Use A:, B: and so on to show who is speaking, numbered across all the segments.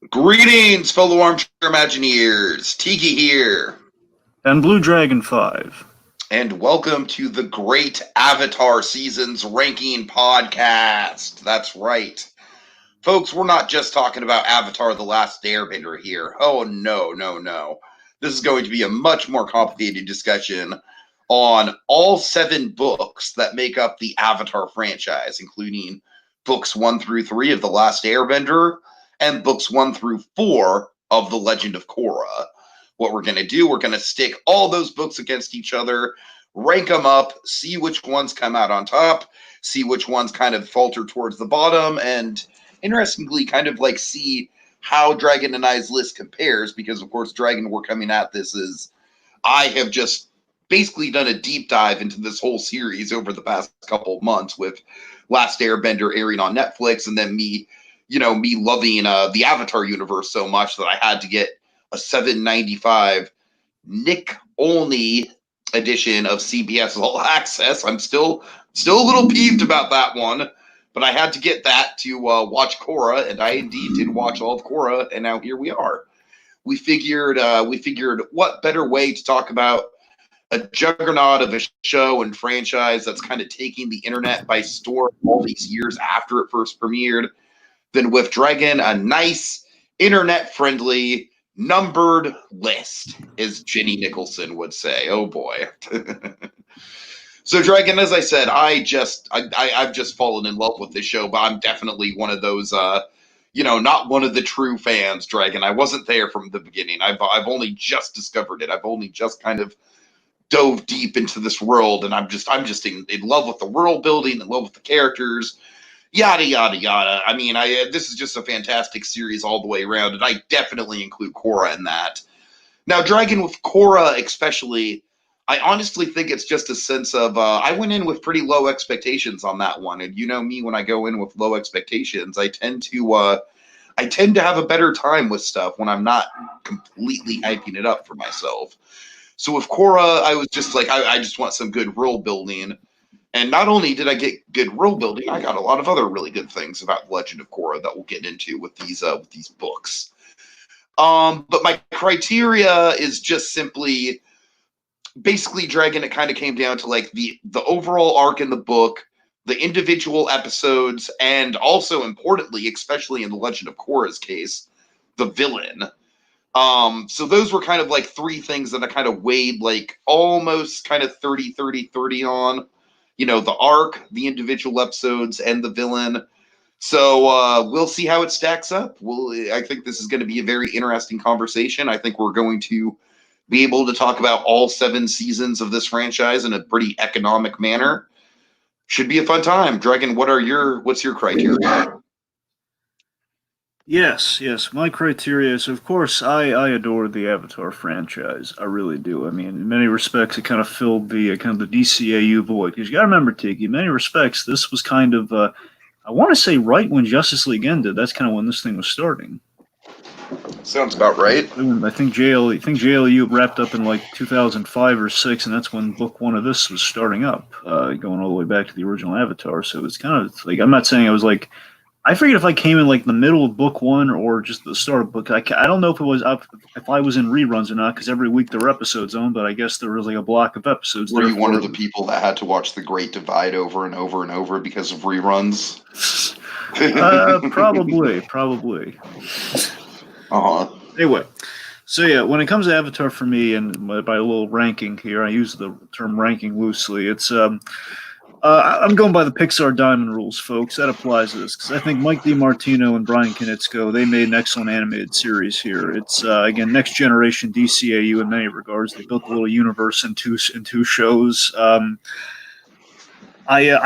A: Greetings, fellow armchair Imagineers. Tiki here.
B: And Blue Dragon 5.
A: And welcome to the Great Avatar Seasons Ranking Podcast. That's right. Folks, we're not just talking about Avatar The Last Airbender here. Oh, no. This is going to be a much more complicated discussion on all 7 books that make up the Avatar franchise, including books 1 through 3 of The Last Airbender, and books 1 through 4 of The Legend of Korra. What we're going to do, we're going to stick all those books against each other, rank them up, see which ones come out on top, see which ones kind of falter towards the bottom, and interestingly kind of like see how Dragon and I's list compares, because of course, Dragon, we're coming at this as I have just basically done a deep dive into this whole series over the past couple of months with Last Airbender airing on Netflix, and then me loving the Avatar universe so much that I had to get a $7.95 Nick only edition of CBS All Access. I'm still a little peeved about that one, but I had to get that to watch Korra, and I indeed did watch all of Korra, and now here we are. We figured what better way to talk about a juggernaut of a show and franchise that's kind of taking the internet by storm all these years after it first premiered than with Dragon, a nice internet-friendly numbered list, as Jenny Nicholson would say. Oh boy. So Dragon, as I said, I've just fallen in love with this show, but I'm definitely one of those not one of the true fans, Dragon. I wasn't there from the beginning. I've only just discovered it. I've only just kind of dove deep into this world, and I'm just in love with the world building, in love with the characters, yada yada yada. I mean, this is just a fantastic series all the way around, and I definitely include Korra in that. Now, Dragon, with Korra especially, I honestly think it's just a sense of I went in with pretty low expectations on that one, and you know me, when I go in with low expectations, I tend to have a better time with stuff when I'm not completely hyping it up for myself. So with Korra, I was just like, I just want some good world building. And not only did I get good world building, I got a lot of other really good things about The Legend of Korra that we'll get into with these books. But my criteria is just simply, basically, Dragon, it kind of came down to like the overall arc in the book, the individual episodes, and also importantly, especially in The Legend of Korra's case, the villain. So those were kind of like 3 things that I kind of weighed like almost kind of 30 on. The arc, the individual episodes, and the villain. So we'll see how it stacks up. I think this is going to be a very interesting conversation. I think we're going to be able to talk about all 7 seasons of this franchise in a pretty economic manner. Should be a fun time. Dragon, what's your criteria?
B: Yes. My criteria is, of course, I adore the Avatar franchise. I really do. I mean, in many respects, it kind of filled the kind of the DCAU void. Because you got to remember, Tiki, in many respects, this was kind of, I want to say, right when Justice League ended. That's kind of when this thing was starting.
A: Sounds about right.
B: I think JLU wrapped up in like 2005 or 6, and that's when book 1 of this was starting up, going all the way back to the original Avatar. So it's kind of like, I'm not saying I was like, I figured if I came in like the middle of book 1 or just the start of book, I don't know if it was if I was in reruns or not, because every week there were episodes on, but I guess there was like a block of episodes.
A: Were you one of the people that had to watch The Great Divide over and over and over because of reruns?
B: Probably.
A: Uh-huh.
B: Anyway, so yeah, when it comes to Avatar for me, and by a little ranking here, I use the term ranking loosely. It's I'm going by the Pixar Diamond rules, folks. That applies to this because I think Mike DiMartino and Brian Konietzko, they made an excellent animated series here. It's again next generation DCAU in many regards. They built a little universe in two shows. I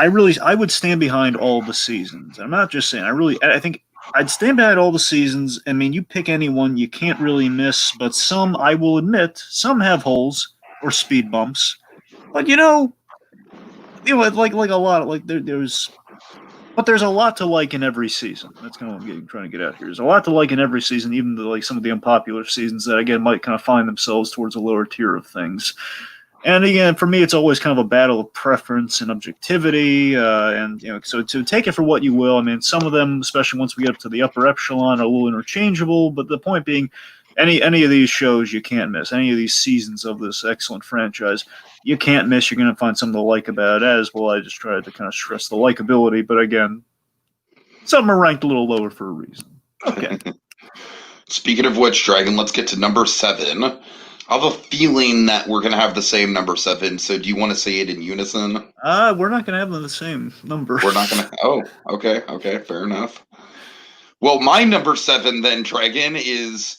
B: would stand behind all the seasons. I'm not just saying. I think I'd stand behind all the seasons. I mean, you pick any one, you can't really miss. But some, I will admit, some have holes or speed bumps. But like a lot of there's a lot to like in every season. That's kind of what I'm trying to get at here. There's a lot to like in every season, even some of the unpopular seasons that again might kind of find themselves towards a lower tier of things. And again, for me, it's always kind of a battle of preference and objectivity, and so to take it for what you will. I mean, some of them, especially once we get up to the upper epsilon, are a little interchangeable. But the point being, any of these shows you can't miss. Any of these seasons of this excellent franchise, you can't miss. You're going to find something to like about it. As well, I just tried to kind of stress the likability, but again, some are ranked a little lower for a reason. Okay.
A: Speaking of which, Dragon, let's get to number 7. I have a feeling that we're going to have the same number 7, so do you want to say it in unison?
B: We're not going to have the same number.
A: We're not going to... Oh, okay, fair enough. Well, my number 7, then, Dragon, is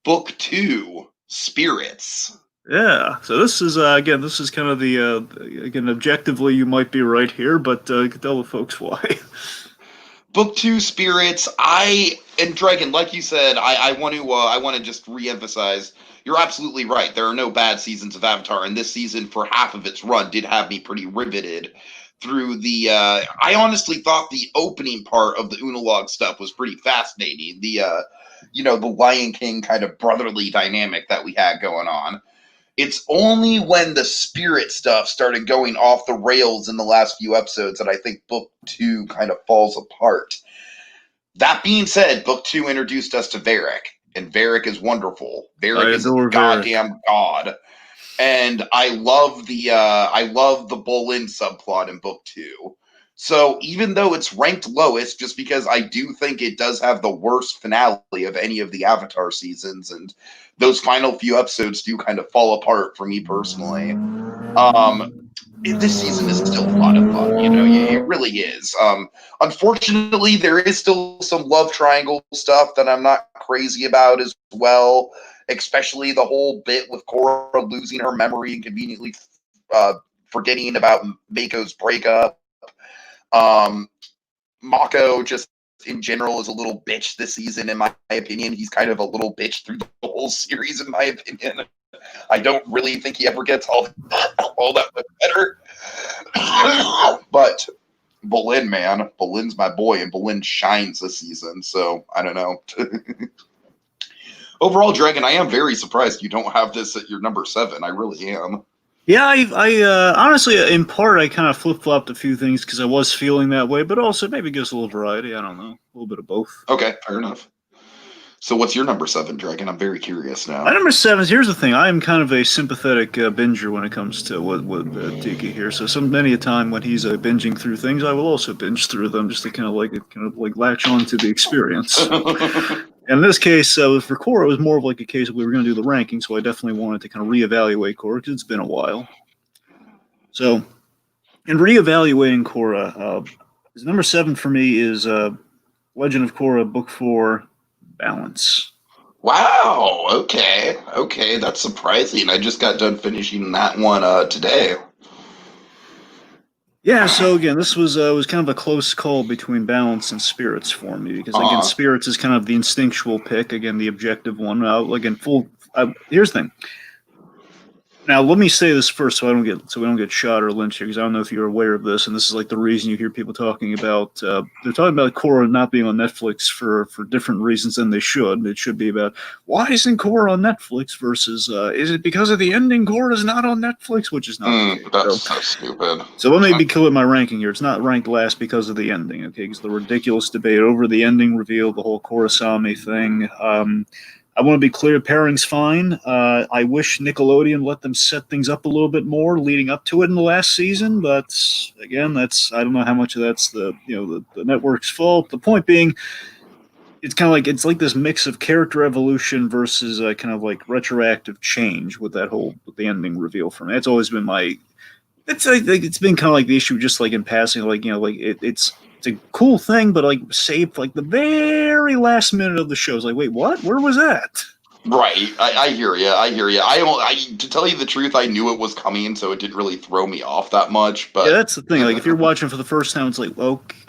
A: Book 2, Spirits.
B: Yeah, so this is, again, this is kind of the, again, objectively you might be right here, but you can tell the folks why.
A: Book 2, Spirits, and Dragon, like you said, I want to just re-emphasize, you're absolutely right. There are no bad seasons of Avatar, and this season, for half of its run, did have me pretty riveted through the, I honestly thought the opening part of the Unalog stuff was pretty fascinating. The Lion King kind of brotherly dynamic that we had going on. It's only when the spirit stuff started going off the rails in the last few episodes that I think Book 2 kind of falls apart. That being said, Book 2 introduced us to Varric, and Varric is wonderful. Varric is a goddamn god. And I love the Bolin subplot in Book 2. So even though it's ranked lowest, just because I do think it does have the worst finale of any of the Avatar seasons, and those final few episodes do kind of fall apart for me personally. This season is still a lot of fun, it really is. Unfortunately, there is still some love triangle stuff that I'm not crazy about as well, especially the whole bit with Korra losing her memory and conveniently forgetting about Mako's breakup. Mako just in general is a little bitch this season, in my opinion. He's kind of a little bitch through the whole series, in my opinion. I don't really think he ever gets all that much better. But Bolin, man. Bolin's my boy, and Bolin shines this season, so I don't know. Overall, Dragon, I am very surprised you don't have this at your number 7. I really am.
B: Yeah, I honestly, in part, I kind of flip-flopped a few things because I was feeling that way, but also maybe gives a little variety. I don't know. A little bit of both.
A: Okay, fair enough. So what's your number 7, Dragon? I'm very curious now.
B: My number 7 is, here's the thing. I am kind of a sympathetic binger when it comes to with Tiki here. So many a time when he's binging through things, I will also binge through them just to kind of latch on to the experience. In this case, for Korra, it was more of like a case of we were going to do the ranking, so I definitely wanted to kind of reevaluate Korra because it's been a while. So, in reevaluating Korra, number 7 for me is Legend of Korra, Book 4, Balance.
A: Wow. Okay. That's surprising. I just got done finishing that one today.
B: Yeah, so again, this was kind of a close call between Balance and Spirits for me, because again, Spirits is kind of the instinctual pick, again, the objective one. Here's the thing. Now, let me say this first, so we don't get shot or lynched here, because I don't know if you're aware of this, and this is like the reason you hear people talking about. They're talking about Korra not being on Netflix for different reasons than they should. It should be about why isn't Korra on Netflix versus is it because of the ending Korra is not on Netflix, which is not the case.
A: That's so stupid.
B: So let me be clear with my ranking here. It's not ranked last because of the ending, okay? Because the ridiculous debate over the ending reveal, the whole Korrasami thing. I want to be clear, pairing's fine. I wish Nickelodeon let them set things up a little bit more leading up to it in the last season, but again, I don't know how much of that's the network's fault. The point being, it's like this mix of character evolution versus kind of like retroactive change with the ending reveal for me. That's always been it's been kind of like the issue, just like in passing, it's a cool thing, but saved the very last minute of the show. It's like, wait, what? Where was that?
A: Right. I hear you. To tell you the truth, I knew it was coming, so it didn't really throw me off that much. But
B: yeah, that's the thing. If you're watching for the first time, it's like,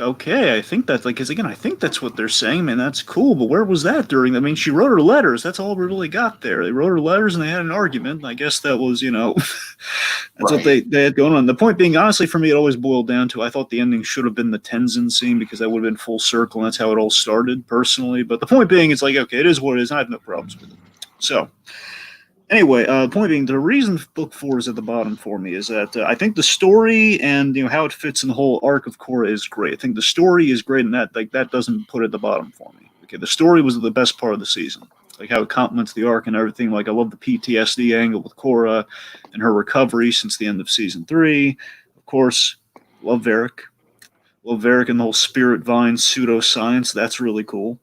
B: okay, I think that's because again, I think that's what they're saying. Man, that's cool. But where was that during? I mean, she wrote her letters. That's all we really got there. They wrote her letters and they had an argument. I guess that was, that's what they had going on. The point being, honestly, for me, it always boiled down to I thought the ending should have been the Tenzin scene because that would have been full circle, and that's how it all started, personally. But the point being, it's like, okay, it is what it is. I have no problems with it. So, Anyway, point being, the reason book 4 is at the bottom for me is that I think the story and how it fits in the whole arc of Korra is great. I think the story is great, and that doesn't put it at the bottom for me. Okay, the story was the best part of the season, like how it complements the arc and everything. Like I love the PTSD angle with Korra and her recovery since the end of season 3. Of course, love Varric. Love Varric and the whole spirit vine pseudoscience. That's really cool.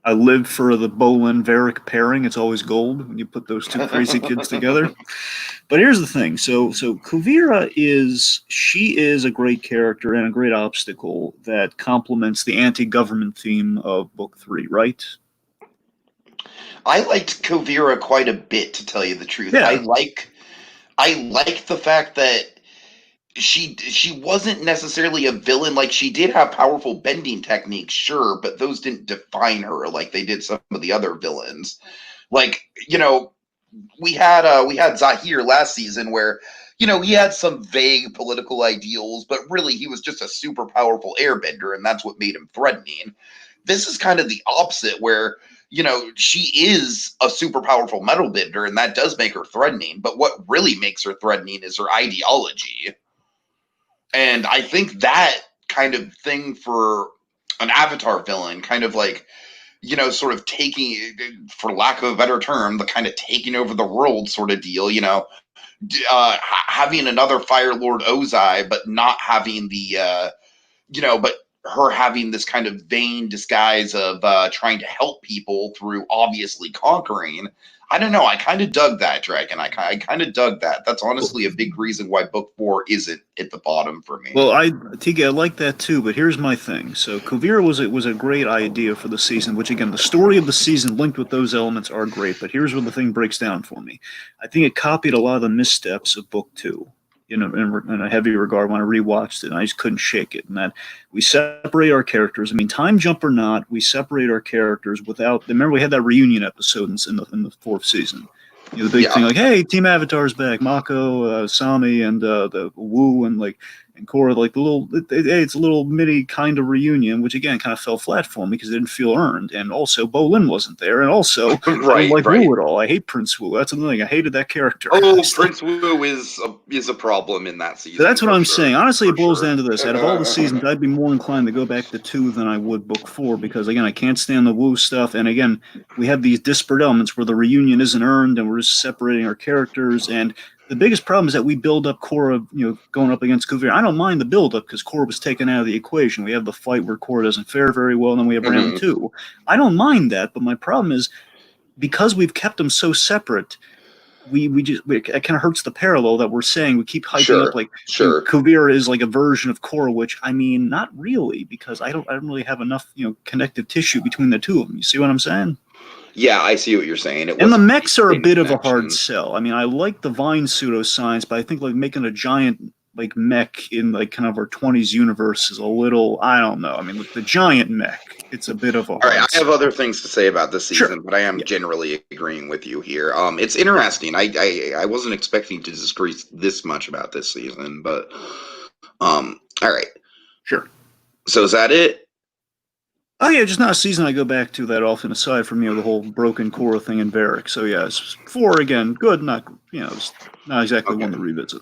B: I live for the Bolin Varric pairing. It's always gold when you put those two crazy kids together. But here's the thing. So Kuvira is a great character and a great obstacle that complements the anti-government theme of book 3, right?
A: I liked Kuvira quite a bit, to tell you the truth.
B: Yeah.
A: I like the fact that she wasn't necessarily a villain. Like, she did have powerful bending techniques, sure, but those didn't define her like they did some of the other villains. Like, we had Zahir last season where, he had some vague political ideals, but really he was just a super powerful airbender, and that's what made him threatening. This is kind of the opposite, where she is a super powerful metal bender, and that does make her threatening, but what really makes her threatening is her ideology. And I think that kind of thing for an Avatar villain, kind of like, sort of taking, for lack of a better term, the kind of taking over the world sort of deal, having another Fire Lord Ozai, but not having the, but her having this kind of vain disguise of trying to help people through obviously conquering. I don't know. I kind of dug that, Dragon. I kind of dug that. That's honestly a big reason why book 4 isn't at the bottom for me.
B: Well, Tiki, I like that too, but here's my thing. So Kuvira was a great idea for the season, which again, the story of the season linked with those elements are great, but here's where the thing breaks down for me. I think it copied a lot of the missteps of book 2. In a heavy regard when I rewatched it, and I just couldn't shake it. And that we separate our characters. I mean, time jump or not, we separate our characters without. Remember, we had that reunion episode in the 4th season. The big thing, like, hey, Team Avatar's back, Mako, Sami, and the Wu, and Korra, like the little, it's a little mini kind of reunion, which again kind of fell flat for me because it didn't feel earned, and also Bolin wasn't there, and also I don't like Wu at all. I hate Prince Wu. That's another thing. I hated that character.
A: Oh, Prince Wu is a problem in that season.
B: So that's what I'm saying. Honestly, it boils down to this. Out of all the seasons, I'd be more inclined to go back to 2 than I would book 4 because, again, I can't stand the Wu stuff. And, again, we have these disparate elements where the reunion isn't earned and we're just separating our characters. And the biggest problem is that we build up Korra, going up against Kuvira. I don't mind the build-up because Korra was taken out of the equation. We have the fight where Korra doesn't fare very well, and then we have round 2. I don't mind that, but my problem is because we've kept them so separate – it kind of hurts the parallel that we're saying. We keep hyping up like Kuvira is like a version of Korra, which I mean, not really, because I don't really have enough connective tissue between the two of them. You see what I'm saying?
A: Yeah, I see what you're saying.
B: And the mechs are a bit of a hard sell. I mean, I like the Vine pseudoscience, but I think like making a giant like mech in like kind of our 20s universe is a little, I don't know. I mean, with the giant mech, it's a bit of a hard
A: All right, I have other things to say about this season, but I am generally agreeing with you here. It's interesting. I wasn't expecting to disagree this much about this season, but all right.
B: Sure.
A: So is that it?
B: Oh yeah, just not a season I go back to that often, aside from the whole broken Korra thing in Varric. So yeah, it's 4 again, good, not it's not exactly one to revisit.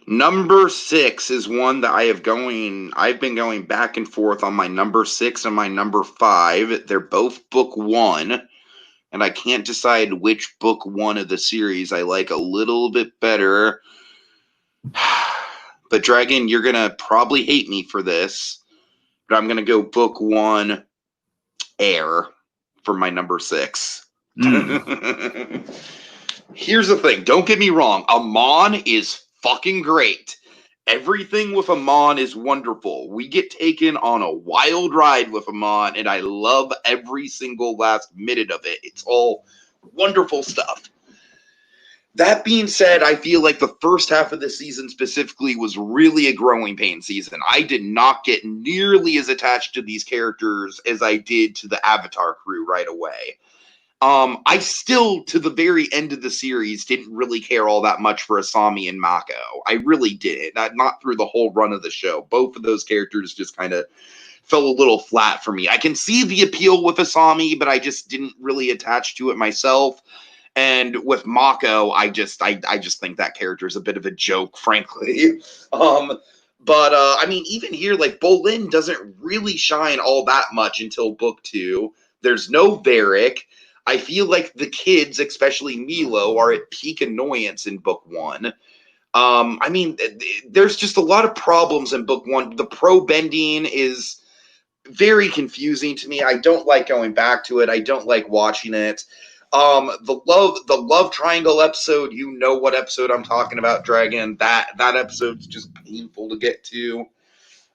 A: Number 6 is one that I've been going back and forth on my number 6 and my number 5. They're both book 1, and I can't decide which book 1 of the series I like a little bit better. But Dragon, you're gonna probably hate me for this, but I'm gonna go book 1, Air, for my number 6. Here's the thing, don't get me wrong, Amon is fucking great. Everything with Amon is wonderful. We get taken on a wild ride with Amon, and I love every single last minute of it. It's all wonderful stuff. That being said, I feel like the first half of the season specifically was really a growing pain season. I did not get nearly as attached to these characters as I did to the Avatar crew right away. I still, to the very end of the series, didn't really care all that much for Asami and Mako. I really didn't. Not through the whole run of the show. Both of those characters just kind of fell a little flat for me. I can see the appeal with Asami, but I just didn't really attach to it myself. And with Mako, I just think that character is a bit of a joke, frankly. But I mean, even here, like Bolin doesn't really shine all that much until book 2. There's no Varric. I feel like the kids, especially Milo, are at peak annoyance in book 1. I mean, there's just a lot of problems in book 1. The pro bending is very confusing to me. I don't like going back to it. I don't like watching it. The love triangle episode, you know what episode I'm talking about, Dragon. That episode's just painful to get to.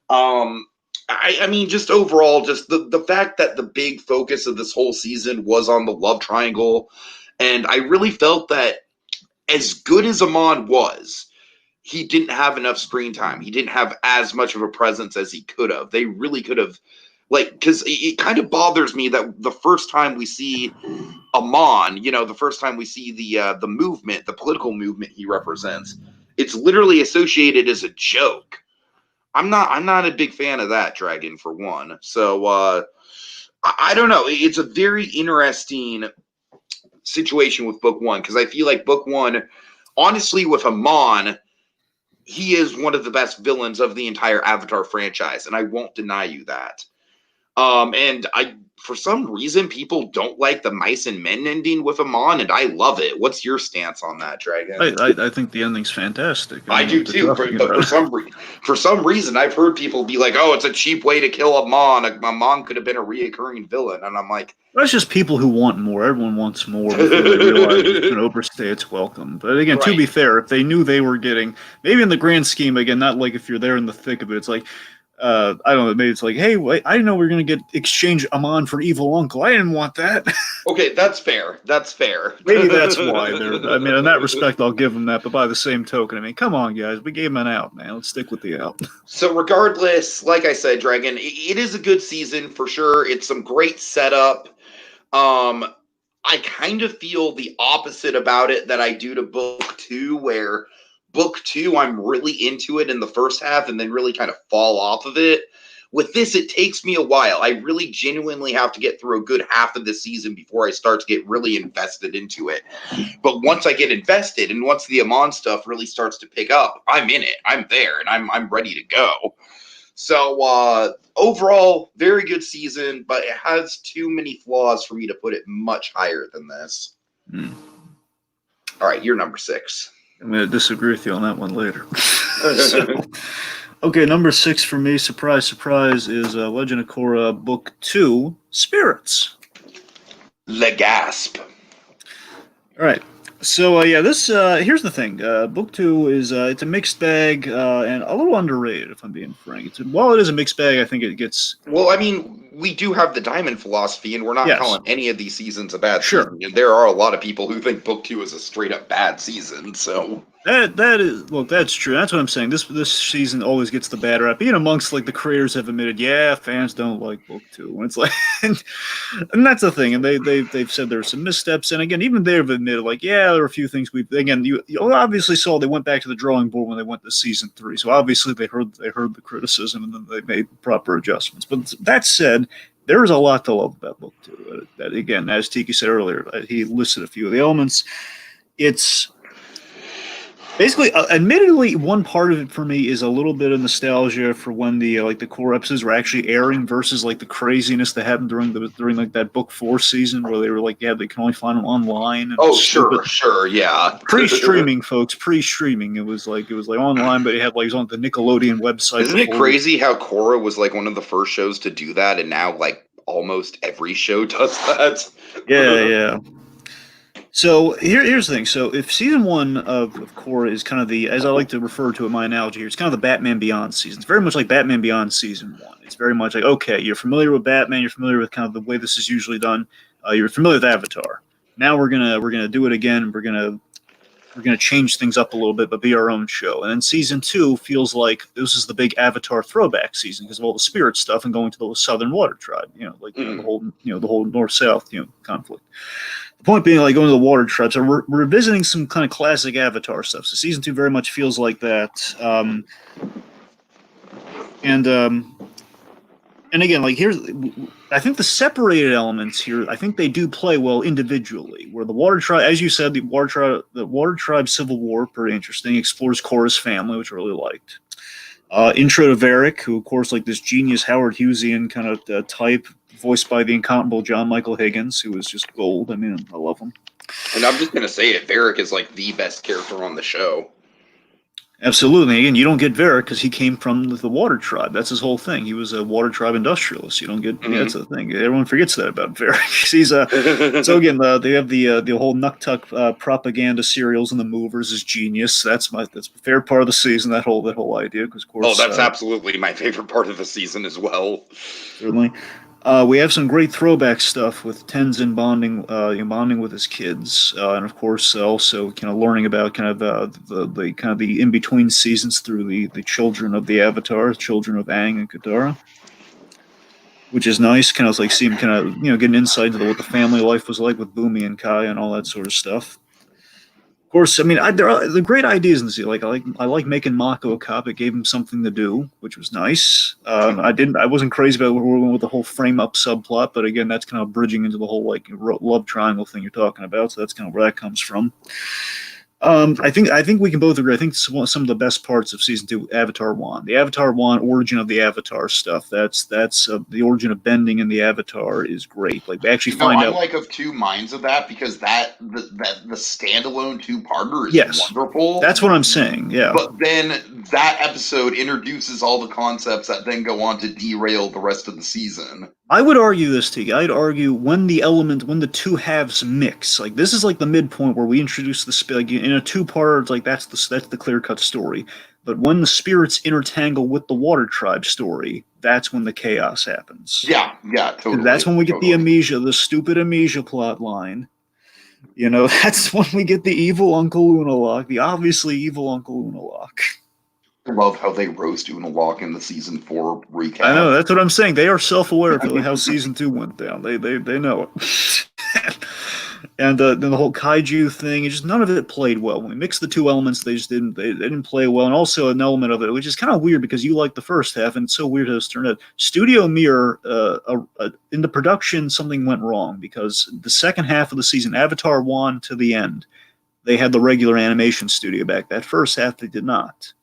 A: I mean, just overall, just the fact that the big focus of this whole season was on the love triangle, and I really felt that as good as Amon was, he didn't have enough screen time. He didn't have as much of a presence as he could have. They really could have, like, because it kind of bothers me that the first time we see Amon, the first time we see the movement, the political movement he represents, it's literally associated as a joke. I'm not a big fan of that, Dragon, for one. So I don't know. It's a very interesting situation with book 1, because I feel like book 1, honestly, with Amon, he is one of the best villains of the entire Avatar franchise, and I won't deny you that. And for some reason, people don't like the mice and men ending with Amon, and I love it. What's your stance on that, Dragon?
B: I think the ending's fantastic.
A: I do too, but for some reason, I've heard people be like, "Oh, it's a cheap way to kill Amon. Amon could have been a reoccurring villain," and I'm like,
B: that's just people who want more. Everyone wants more before they realize it can overstay its welcome. But again, to be fair, if they knew they were getting, maybe in the grand scheme, again, not like if you're there in the thick of it, it's like, I don't know, maybe it's like, hey, wait, I didn't know we were going to get exchange Amon for evil uncle. I didn't want that.
A: Okay, that's fair. That's fair.
B: Maybe that's why they're, I mean, in that respect, I'll give them that. But by the same token, I mean, come on, guys, we gave them an out, man. Let's stick with the out.
A: So regardless, like I said, Dragon, it is a good season for sure. It's some great setup. I kind of feel the opposite about it that I do to book 2, where book 2, I'm really into it in the first half and then really kind of fall off of it. With this, it takes me a while. I really genuinely have to get through a good half of the season before I start to get really invested into it. But once I get invested, and once the Amon stuff really starts to pick up, I'm in it. I'm there, and I'm ready to go. So overall, very good season, but it has too many flaws for me to put it much higher than this. All right, you're number 6.
B: I'm going to disagree with you on that one later. Okay, number 6 for me, surprise, surprise, is Legend of Korra Book 2, Spirits.
A: Le Gasp.
B: All right. So, this, here's the thing. Book 2 is, it's a mixed bag and a little underrated, if I'm being frank. While it is a mixed bag, I think it gets...
A: Well, I mean, we do have the diamond philosophy, and we're not calling any of these seasons a bad season. There are a lot of people who think Book 2 is a straight-up bad season, so...
B: That is, look, that's true. That's what I'm saying. This season always gets the bad rap. Even amongst, like, the creators have admitted, fans don't like Book 2. And it's like, and that's the thing. And they've said there were some missteps. And again, even they've admitted, like, there were a few things you obviously saw they went back to the drawing board when they went to season 3. So obviously they heard the criticism and then they made proper adjustments. But that said, there is a lot to love about Book 2. That again, as Tiki said earlier, he listed a few of the elements. It's basically, admittedly, one part of it for me is a little bit of nostalgia for when the core episodes were actually airing versus like the craziness that happened during like that Book 4 season where they were like, they can only find them online. And
A: sure, yeah.
B: Pre-streaming, folks, pre-streaming. It was like online, but it had like it was on the Nickelodeon website.
A: Isn't it crazy how Korra was like one of the first shows to do that, and now like almost every show does that?
B: Yeah. So here's the thing. So if season 1 of Korra is kind of as I like to refer to it, my analogy here, it's kind of the Batman Beyond season. It's very much like Batman Beyond season 1. It's very much like, okay, you're familiar with Batman, you're familiar with kind of the way this is usually done. You're familiar with Avatar. Now we're gonna do it again, and we're gonna change things up a little bit, but be our own show. And then season 2 feels like this is the big Avatar throwback season because of all the spirit stuff and going to the Southern Water Tribe. The whole North-South conflict. The point being, like, going to the water tribes, so we're revisiting some kind of classic Avatar stuff. So season 2 very much feels like that. And And again, like I think the separated elements here, I think they do play well individually. Where the Water Tribe, as you said, the Water Tribe Civil War, pretty interesting. Explores Korra's family, which I really liked. Intro to Varric, who of course like this genius Howard Hughesian kind of type, voiced by the incomparable John Michael Higgins, who was just gold. I mean, I love him.
A: And I'm just gonna say it, Varric is like the best character on the show.
B: Absolutely. Again, you don't get Varric because he came from the Water Tribe. That's his whole thing. He was a Water Tribe industrialist. You don't get that's the thing. Everyone forgets that about Varric. He's so again, they have the whole Nuktuk propaganda serials and the movers is genius. That's a fair part of the season. That whole idea, because of course.
A: That's absolutely my favorite part of the season as well.
B: Certainly. We have some great throwback stuff with Tenzin bonding with his kids, and of course also kind of learning about kind of the in between seasons through the children of the Avatar, children of Aang and Katara, which is nice. Kind of like see him kind of get an insight into what the family life was like with Bumi and Kai and all that sort of stuff. Of course, I mean, there are the great ideas in this. Like I like making Mako a cop. It gave him something to do, which was nice. I wasn't crazy about with the whole frame up subplot, but again, that's kind of bridging into the whole like love triangle thing you're talking about. So that's kind of where that comes from. I think we can both agree. I think some of the best parts of season 2, Avatar 1, the Avatar 1 origin of the Avatar stuff. That's the origin of bending in the Avatar is great. Like we actually find out.
A: I'm like of two minds of that because the standalone 2-parter is wonderful.
B: That's what I'm saying. Yeah,
A: but then that episode introduces all the concepts that then go on to derail the rest of the season.
B: I would argue this, Tiki. I'd argue when the two halves mix, like this is like the midpoint where we introduce the in a 2-parter. It's like that's the clear-cut story. But when the spirits intertangle with the Water Tribe story, that's when the chaos happens.
A: Yeah, totally.
B: That's when we get the Amnesia, the stupid Amnesia plot line. That's when we get the evil Uncle Unalaq, the obviously evil Uncle Unalaq.
A: I love how they roast Unalaq in the season 4 recap.
B: I know, that's what I'm saying. They are self-aware of how season 2 went down. They know it. And then the whole kaiju thing, none of it played well. When we mixed the two elements, they didn't play well. And also an element of it, which is kind of weird because you like the first half, and it's so weird how it's turned out. Studio Mirror, in the production, something went wrong because the second half of the season, Avatar 1 to the end, they had the regular animation studio back. That first half, they did not.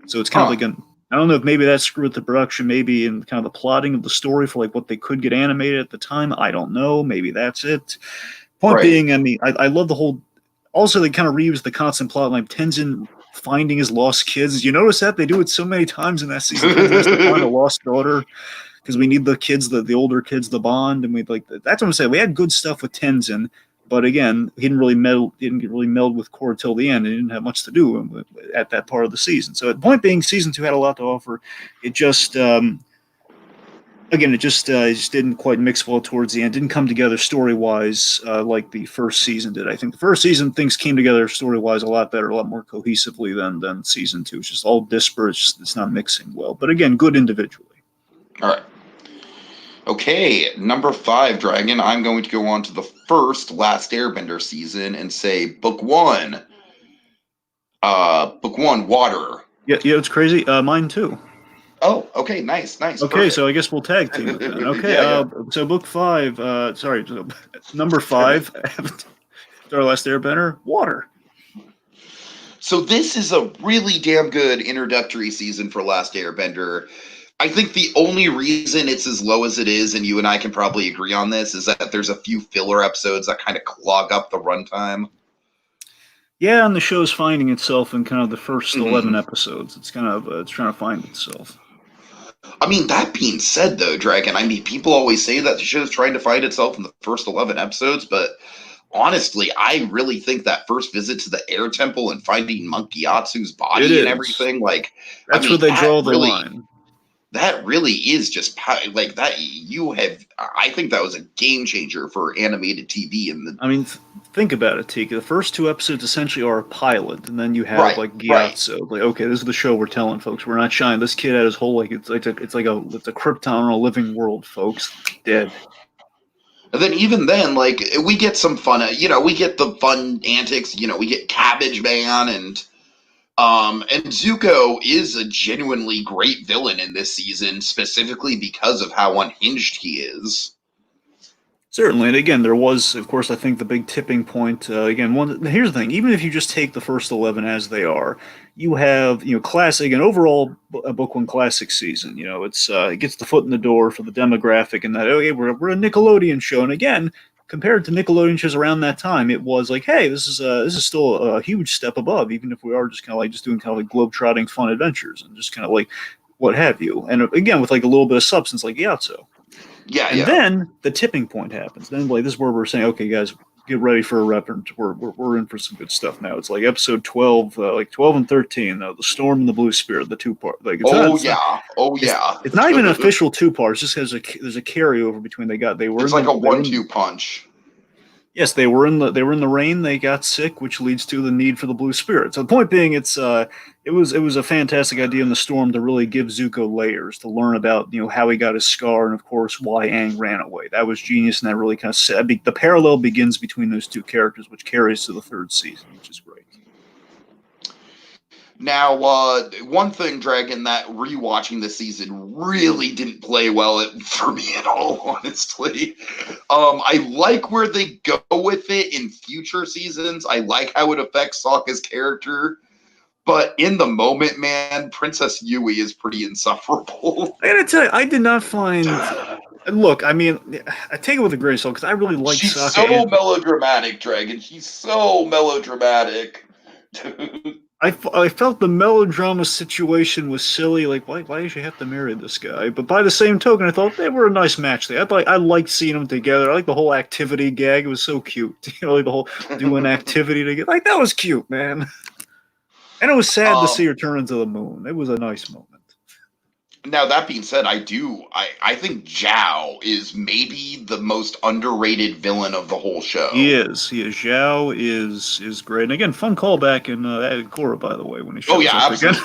B: So it's kind of like I don't know if maybe that screwed the production, maybe in kind of the plotting of the story for like what they could get animated at the time. I don't know. Maybe that's it. Point being, I mean, I love the whole. Also, they kind of reuse the constant plot line. Tenzin finding his lost kids. You notice that they do it so many times in that season. Tenzin has to find a lost daughter because we need the kids, the older kids, the bond, and we like that's what I'm saying. We had good stuff with Tenzin. But again, he didn't really meld with Korra till the end. He didn't have much to do at that part of the season. So the point being, season 2 had a lot to offer. It just, it just didn't quite mix well towards the end. Didn't come together story-wise like the first season did. I think the first season, things came together story-wise a lot better, a lot more cohesively than season 2. It's just all disparate. It's not mixing well. But again, good individually.
A: All right. Okay, number 5, Dragon. I'm going to go on to the first Last Airbender season and say Book 1. Book 1, Water.
B: Yeah, it's crazy. Mine too.
A: Oh, okay, nice.
B: Okay, perfect. So I guess we'll tag team it then. Okay, so Book 5, number 5, our Last Airbender, Water.
A: So this is a really damn good introductory season for Last Airbender. I think the only reason it's as low as it is, and you and I can probably agree on this, is that there's a few filler episodes that kind of clog up the runtime.
B: Yeah, and the show's finding itself in kind of the first 11 episodes. It's kind of it's trying to find itself.
A: I mean, that being said, though, Dragon, I mean, people always say that the show's trying to find itself in the first 11 episodes, but honestly, I really think that first visit to the Air Temple and finding Monkey Yatsu's body and everything, like...
B: That's where they draw the line.
A: That really is just like that. I think that was a game changer for animated TV. I
B: mean, think about it, Tiki. The first 2 episodes essentially are a pilot, and then you have like Gyatso. Like, okay, this is the show we're telling folks. We're not shying. This kid had his whole it's a Krypton on a living world, folks. Dead.
A: And then even then, like we get some fun. We get the fun antics. We get Cabbage Man and And Zuko is a genuinely great villain in this season, specifically because of how unhinged he is.
B: Certainly, and again, there was, of course, I think the big tipping point. Again, here's the thing: even if you just take the first 11 as they are, you have classic and overall a book one classic season. It gets the foot in the door for the demographic, and that okay, we're a Nickelodeon show, and again, compared to Nickelodeon shows around that time, it was like, hey, this is still a huge step above, even if we are just kind of like just doing kind of like globe-trotting fun adventures and just kind of like what have you, and again with like a little bit of substance like Yatso.
A: Yeah,
B: And
A: yeah.
B: then the tipping point happens. Then like this is where we're saying, okay, guys, get ready for a reference. We're in for some good stuff now. It's like episode 12, like 12 and 13, the Storm and the Blue Spirit, the two part. Like it's not even an official two parts. Just because there's a carryover between they were
A: it's
B: in
A: like
B: the,
A: a 1-2 punch.
B: Yes, they were in the rain. They got sick, which leads to the need for the Blue Spirit. So the point being, it was a fantastic idea in the Storm to really give Zuko layers to learn about how he got his scar and of course why Aang ran away. That was genius, and that really kind of set the parallel begins between those two characters, which carries to the third season, which is great.
A: Now, one thing, Dragon, that rewatching this season really didn't play well for me at all, honestly. I like where they go with it in future seasons. I like how it affects Sokka's character. But in the moment, man, Princess Yui is pretty insufferable.
B: I gotta tell you, I did not find. Look, I mean, I take it with a grain of salt because I really like
A: She's
B: Sokka.
A: So melodramatic, Dragon. She's so melodramatic.
B: I felt the melodrama situation was silly. Like, why did you have to marry this guy? But by the same token, I thought they were a nice match. I liked seeing them together. I like the whole activity gag. It was so cute. Like the whole doing activity together. Like that was cute, man. And it was sad to see her turn into the moon. It was a nice moment.
A: Now that being said, I think Zhao is maybe the most underrated villain of the whole show.
B: He is. Zhao is great. And again, fun callback in Korra, by the way, when he shows up
A: again.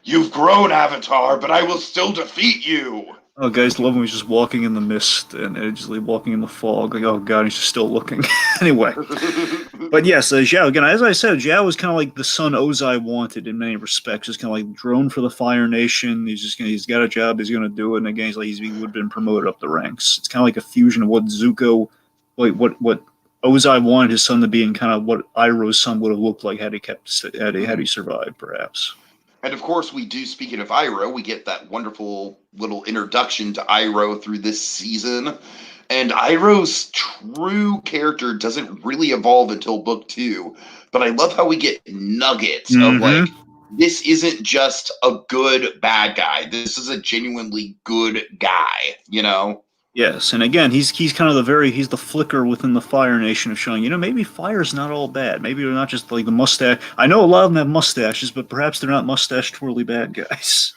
A: You've grown, Avatar, but I will still defeat you.
B: Oh, guys, love when he's just walking in the mist and just like walking in the fog. Like, oh god, he's just still looking. Anyway, but yes, Zhao again. As I said, Zhao is kind of like the son Ozai wanted in many respects. Just kind of like drone for the Fire Nation. He's got a job. He's gonna do it. And again, he would have been promoted up the ranks. It's kind of like a fusion of what Zuko, like what Ozai wanted his son to be, and kind of what Iroh's son would have looked like had he survived, perhaps.
A: And of course, speaking of Iroh, we get that wonderful little introduction to Iroh through this season. And Iroh's true character doesn't really evolve until book 2. But I love how we get nuggets of like, this isn't just a good bad guy. This is a genuinely good guy,
B: Yes, and again, he's kind of he's the flicker within the Fire Nation of showing, maybe fire's not all bad. Maybe they're not just like the mustache. I know a lot of them have mustaches, but perhaps they're not mustache twirly bad guys.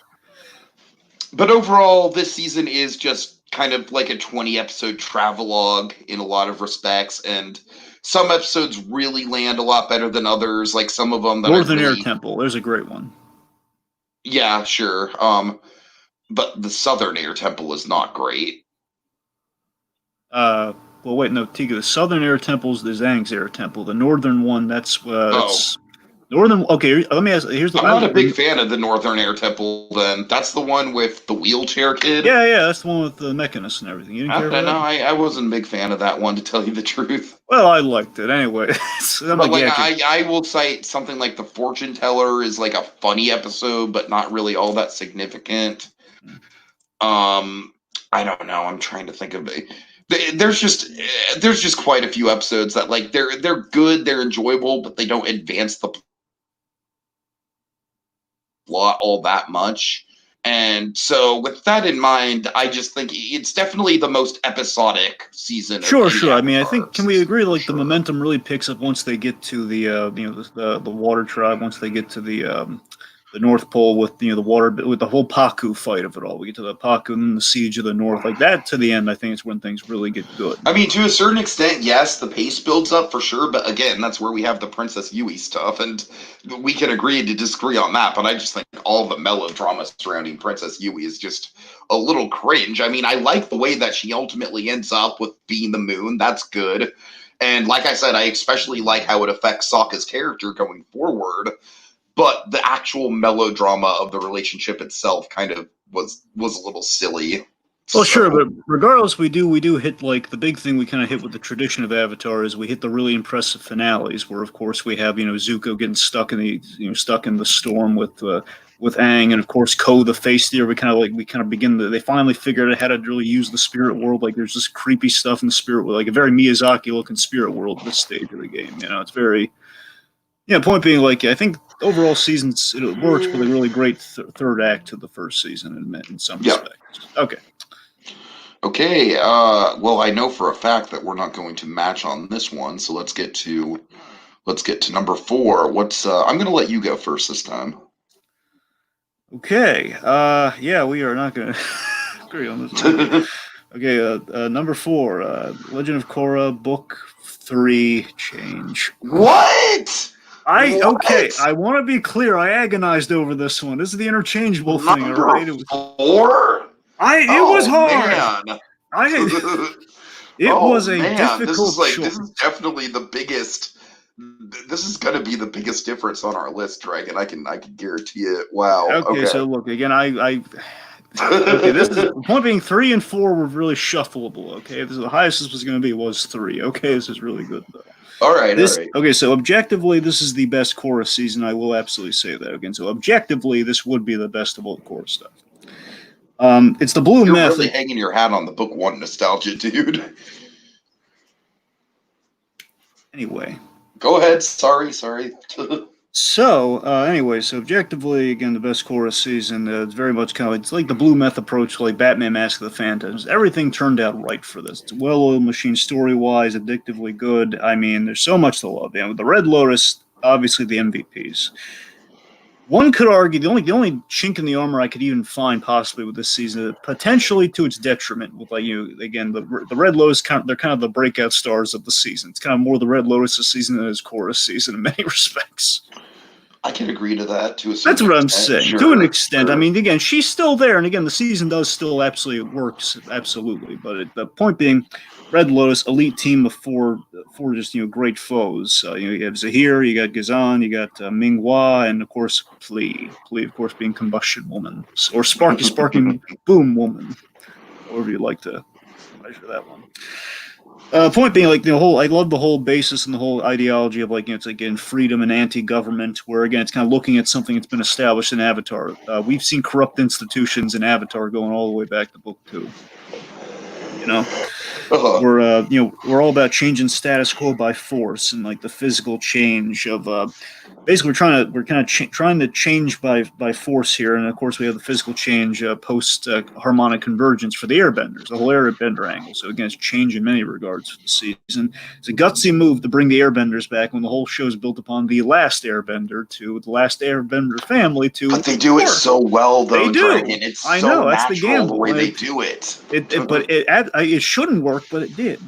A: But overall, this season is just kind of like a 20-episode travelogue in a lot of respects, and some episodes really land a lot better than others. Like some of them that
B: Northern Air Temple, there's a great one.
A: Yeah, sure. But the Southern Air Temple is not great.
B: Well, wait, no, Tiga. The Southern Air Temple is the Zhang's Air Temple. The Northern one, that's Northern. Okay, let me ask.
A: I'm not a big fan of the Northern Air Temple. Then that's the one with the wheelchair kid.
B: Yeah, that's the one with the mechanist and everything. You didn't care about that?
A: I wasn't a big fan of that one, to tell you the truth.
B: Well, I liked it anyway.
A: I will cite something like the Fortune Teller is like a funny episode, but not really all that significant. I don't know. I'm trying to think of it. There's just quite a few episodes that like they're good, they're enjoyable, but they don't advance the plot all that much. And so with that in mind, I just think it's definitely the most episodic season.
B: Sure. I mean, I think, can we agree the momentum really picks up once they get to the Water Tribe, once they get to the North Pole with the water, with the whole Paku fight of it all. We get to the Paku and then the siege of the North, like that to the end. I think it's when things really get good.
A: I mean, to a certain extent, yes, the pace builds up for sure. But again, that's where we have the Princess Yui stuff, and we can agree to disagree on that. But I just think all the melodrama surrounding Princess Yui is just a little cringe. I mean, I like the way that she ultimately ends up with being the moon. That's good. And like I said, I especially like how it affects Sokka's character going forward. But the actual melodrama of the relationship itself kind of was a little silly.
B: Well, sure, but regardless, we do hit like the big thing we kind of hit with the tradition of Avatar is we hit the really impressive finales, where of course we have Zuko getting stuck in the storm with Aang, and of course Ko the face there. We kind of begin they finally figured out how to really use the spirit world. Like there's this creepy stuff in the spirit world, like a very Miyazaki looking spirit world at this stage of the game. It's very point being, like, I think overall seasons it works with a really great third act to the first season in some respects.
A: Okay, well, I know for a fact that we're not going to match on this one, so let's get to number 4. I'm going to let you go first this time.
B: Okay, yeah, we are not going to agree on this one. Okay, number 4, Legend of Korra, Book 3, Change.
A: What?
B: Okay, I want to be clear. I agonized over this one. This is the interchangeable thing, all right?
A: Number 4?
B: It was hard.
A: Man.
B: It was a difficult choice.
A: This is definitely the biggest. This is going to be the biggest difference on our list, Dragon. I can guarantee it. Wow.
B: Okay. So look again. Okay, this is point being 3 and 4 were really shuffleable. Okay, this is the highest this was going to be was 3. Okay, this is really good though.
A: All right.
B: Okay, so objectively, this is the best Korra season. I will absolutely say that again. So objectively, this would be the best of all the Korra stuff. It's the blue method.
A: You're really hanging your hat on the book 1 nostalgia, dude.
B: Anyway.
A: Go ahead. Sorry.
B: So objectively, again, the best Korra season. It's very much it's like the blue meth approach, like Batman: Mask of the Phantoms. Everything turned out right for this. It's a well-oiled machine, story-wise, addictively good. I mean, there's so much to love. With the Red Lotus, obviously the MVPs. One could argue the only chink in the armor I could even find possibly with this season, potentially to its detriment, with again the Red Lotus they're kind of the breakout stars of the season. It's kind of more the Red Lotus season than his Korra season in many respects.
A: I can agree to that to a certain
B: That's what I'm saying.
A: Sure,
B: to an extent.
A: Sure.
B: I mean, again, she's still there, and again, the season does still absolutely works, absolutely. But the point being, Red Lotus, elite team of four just great foes. You have Zahir, you got Gazan, you got Minghua, and of course Plea of course being Combustion Woman or Sparking Boom Woman, however you like to measure that one. Point being, I love the whole basis and the whole ideology of it's again freedom and anti-government, where again it's kind of looking at something that's been established in Avatar. We've seen corrupt institutions in Avatar going all the way back to Book 2. We're all about changing status quo by force and the physical change of basically we're kind of trying to change by force here, and of course we have the physical change post harmonic convergence for the airbenders, the whole airbender angle. So again, it's change in many regards for the season. It's a gutsy move to bring the airbenders back when the whole show is built upon the Last Airbender to the Last Airbender family to.
A: But they do it so well, though.
B: They do.
A: Dragon. It's
B: I
A: so
B: know that's
A: natural
B: the gamble.
A: The way they do it.
B: It shouldn't work, but it did.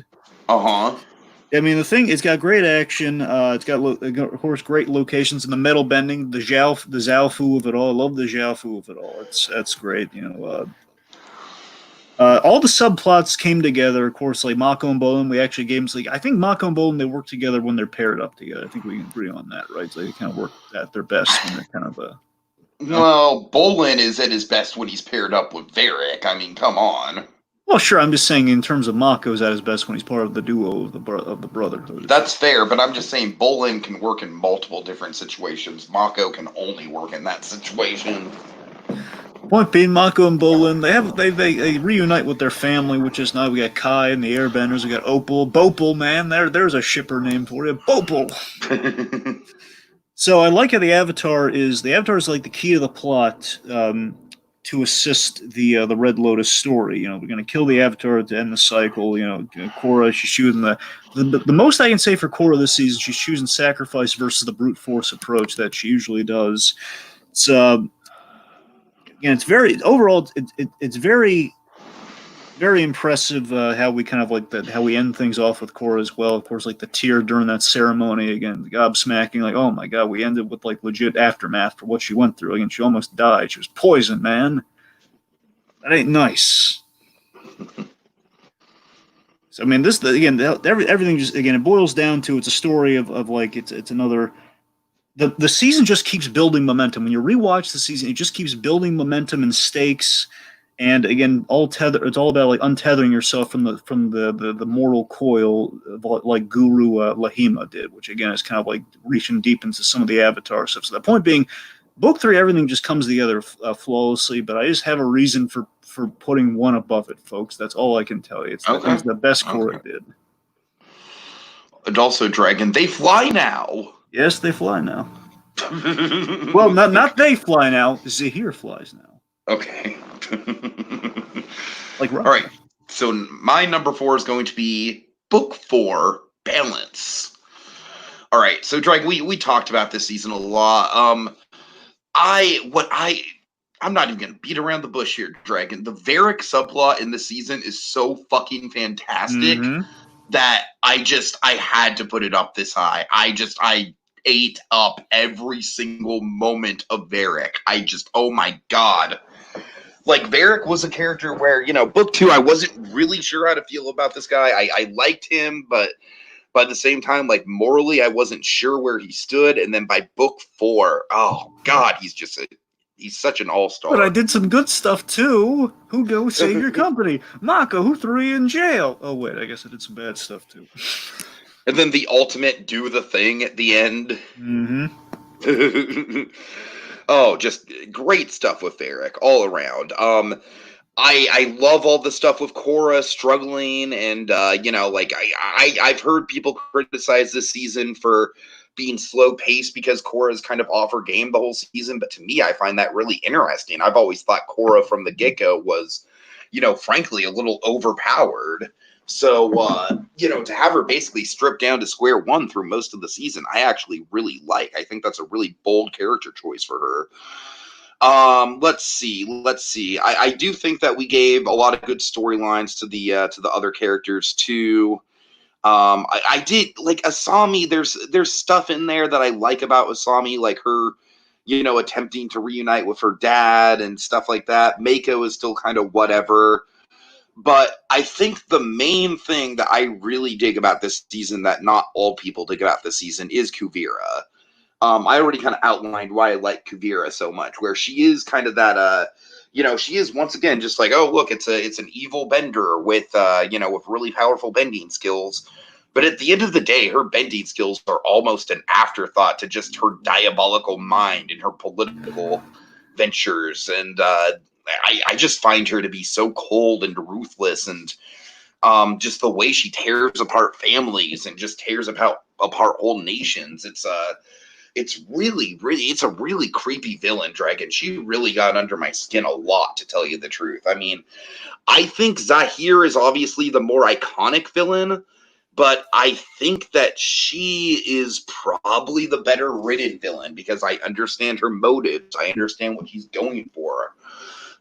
A: I
B: mean, the thing, it's got great action. It's got, of course, great locations in the metal bending, the Zhaofu of it all. I love the Zhaofu of it all. That's great. All the subplots came together. Of course, like Mako and Bolin, we actually gave them. I think Mako and Bolin, they work together when they're paired up together. I think we can agree on that, right? So they kind of work at their best when they're kind of
A: Well, Bolin is at his best when he's paired up with Varric. I mean, come on.
B: Well, sure. I'm just saying, in terms of Mako's at his best when he's part of the duo of the Brotherhood.
A: That's fair, but I'm just saying Bolin can work in multiple different situations. Mako can only work in that situation.
B: Point being, Mako and Bolin, they reunite with their family, which is now we got Kai and the Airbenders. We got Opal, Bopal, man. There's a shipper name for you, Bopal. So I like how the Avatar is like the key to the plot. To assist the Red Lotus story. We're going to kill the Avatar to end the cycle. Korra, she's choosing the most I can say for Korra this season, she's choosing sacrifice versus the brute force approach that she usually does. It's it's very overall. It's very, very impressive how we kind of how we end things off with Korra as well. Of course, the tear during that ceremony again, the gobsmacking, oh my god, we ended with legit aftermath for what she went through. Again, she almost died. She was poisoned, man. That ain't nice. So I mean, everything just it boils down to it's a story of like it's another. The season just keeps building momentum. When you rewatch the season, it just keeps building momentum and stakes. And again, it's all about like untethering yourself from the mortal coil, like Guru Lahima did, which again is kind of like reaching deep into some of the Avatar stuff. So the point being, book 3, everything just comes together flawlessly. But I just have a reason for putting one above it, folks. That's all I can tell you. It's the best Korra did.
A: And also, Dragon, they fly now.
B: Yes, they fly now. Well, not they fly now. Zahir flies now.
A: Okay.
B: Like
A: all right. So my number 4 is going to be book 4, Balance. All right. So Dragon, we talked about this season a lot. I'm not even gonna beat around the bush here, Dragon. The Varric subplot in the season is so fucking fantastic that I had to put it up this high. I ate up every single moment of Varric. Oh my god. Like, Varric was a character where, book 2, I wasn't really sure how to feel about this guy. I liked him, but at the same time, like, morally, I wasn't sure where he stood. And then by book 4, oh god, he's such an all-star.
B: But I did some good stuff too. Who go save your company? Mako, who threw you in jail? Oh wait, I guess I did some bad stuff too.
A: And then the ultimate do the thing at the end. Oh, just great stuff with Varric all around. I love all the stuff with Korra struggling, and I've heard people criticize this season for being slow paced because Korra's kind of off her game the whole season, but to me, I find that really interesting. I've always thought Korra from the get-go was, frankly, a little overpowered. So, to have her basically stripped down to square one through most of the season, I actually really like. I think that's a really bold character choice for her. Let's see. I do think that we gave a lot of good storylines to the other characters too. I did like Asami. There's stuff in there that I like about Asami, like her, attempting to reunite with her dad and stuff like that. Mako is still kind of whatever. But I think the main thing that I really dig about this season that not all people dig about this season is Kuvira. I already kind of outlined why I like Kuvira so much, where she is kind of that, she is once again just like, oh, look, it's an evil bender with really powerful bending skills. But at the end of the day, her bending skills are almost an afterthought to just her diabolical mind and her political ventures. And I just find her to be so cold and ruthless, and just the way she tears apart families and just tears apart whole nations. It's a really creepy villain, Dragon. She really got under my skin a lot, to tell you the truth. I mean, I think Zahir is obviously the more iconic villain, but I think that she is probably the better written villain because I understand her motives. I understand what she's going for.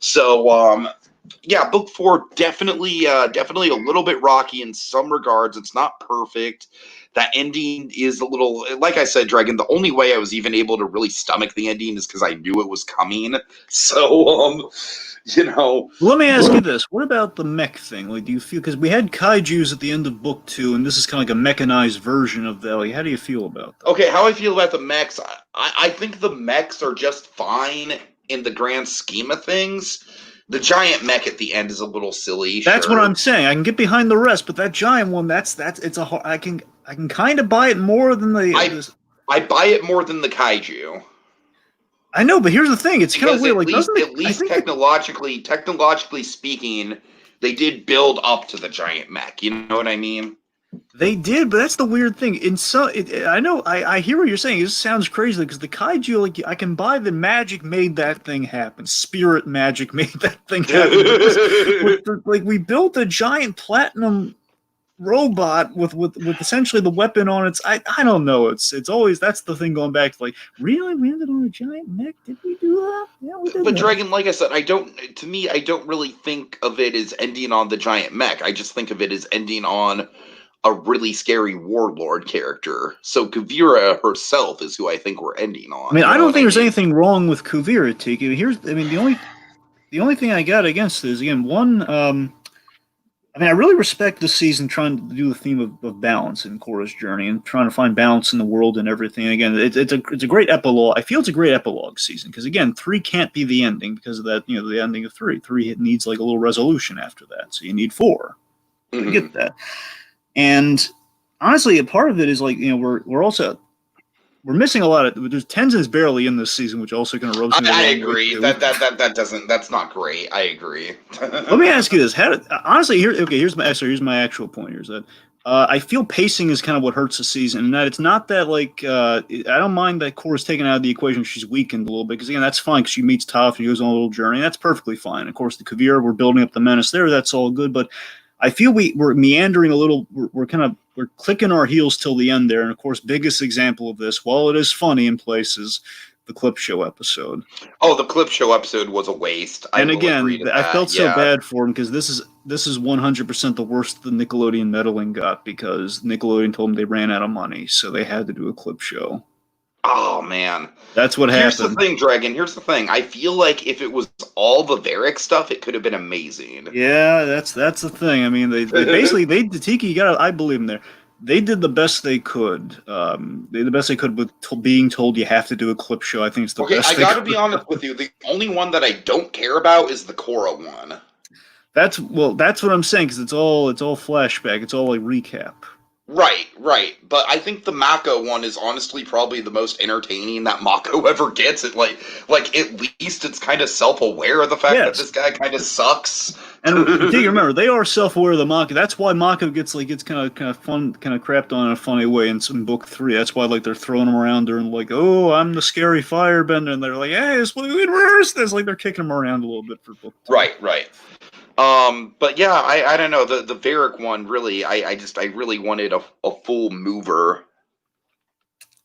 A: So, yeah, book 4 definitely a little bit rocky in some regards. It's not perfect. That ending is a little, like I said, Dragon, the only way I was even able to really stomach the ending is because I knew it was coming. So,
B: Let me ask you this. What about the mech thing? Like, do you feel, because we had kaijus at the end of book 2, and this is kind of like a mechanized version of that. Like, how do you feel about that?
A: Okay, how I feel about the mechs, I think the mechs are just fine in the grand scheme of things. The giant mech at the end is a little silly.
B: That's what I'm saying. I can get behind the rest, but that giant one, I can kind of buy it more than
A: I buy it more than the kaiju.
B: I know, but here's the thing. It's kind of weird.
A: At least technologically speaking, they did build up to the giant mech. You know what I mean?
B: They did, but that's the weird thing. I hear what you're saying. It just sounds crazy because the kaiju, like, I can buy the magic made that thing happen. Spirit magic made that thing happen. Like, we built a giant platinum robot with essentially the weapon on its. I don't know. It's always, that's the thing going back to, like, really, we ended on a giant mech? Did we do that? Yeah, we did.
A: But Dragon, like I said, I don't really think of it as ending on the giant mech. I just think of it as ending on a really scary warlord character. So Kuvira herself is who I think we're ending on.
B: I mean, I don't think there's anything wrong with Kuvira, Tiki. The only thing I got against is, again, one, I mean, I really respect this season trying to do the theme of balance in Korra's journey and trying to find balance in the world and everything. And again, it's a great epilogue. I feel it's a great epilogue season because again, 3 can't be the ending because of that. The ending of 3. 3 needs like a little resolution after that, so you need 4. I get that. And honestly, a part of it is like we're missing a lot of. There's Tenzin's barely in this season, which also kind of rubs me.
A: I agree. That's not great. I agree.
B: Let me ask you this: honestly, here's my actual point. Here's that. I feel pacing is kind of what hurts the season, and that it's not that like I don't mind that Korra's taken out of the equation. She's weakened a little bit because again, that's fine because she meets Toph and goes on a little journey. That's perfectly fine. Of course, the Kuvira, we're building up the menace there. That's all good, but I feel we're meandering a little. We're clicking our heels till the end there. And of course, biggest example of this, while it is funny in places, the clip show episode.
A: Oh, the clip show episode was a waste.
B: And again, I felt so bad for him because this is 100% the worst the Nickelodeon meddling got because Nickelodeon told them they ran out of money, so they had to do a clip show.
A: Oh man,
B: that's what happened.
A: Here's the thing, Dragon. Here's the thing. I feel like if it was all the Varric stuff, it could have been amazing.
B: Yeah, that's the thing. I mean, they basically Tiki. I believe in there. They did the best they could. They did the best they could with being told you have to do a clip show. I think it's the best.
A: I got to be honest with you. The only one that I don't care about is the Korra one.
B: That's what I'm saying because it's all flashback. It's all like recap.
A: Right. But I think the Mako one is honestly probably the most entertaining that Mako ever gets. It like at least it's kind of self-aware of the fact that this guy kind of sucks.
B: And do you remember they are self-aware of the Mako? That's why Mako gets kind of fun, kind of crapped on in a funny way in book 3. That's why like they're throwing him around there and like, oh, I'm the scary firebender, and they're like, hey, we reverse this. Like they're kicking him around a little bit for book 2.
A: Right. But yeah, I don't know. The Varric one really, I really wanted a full mover.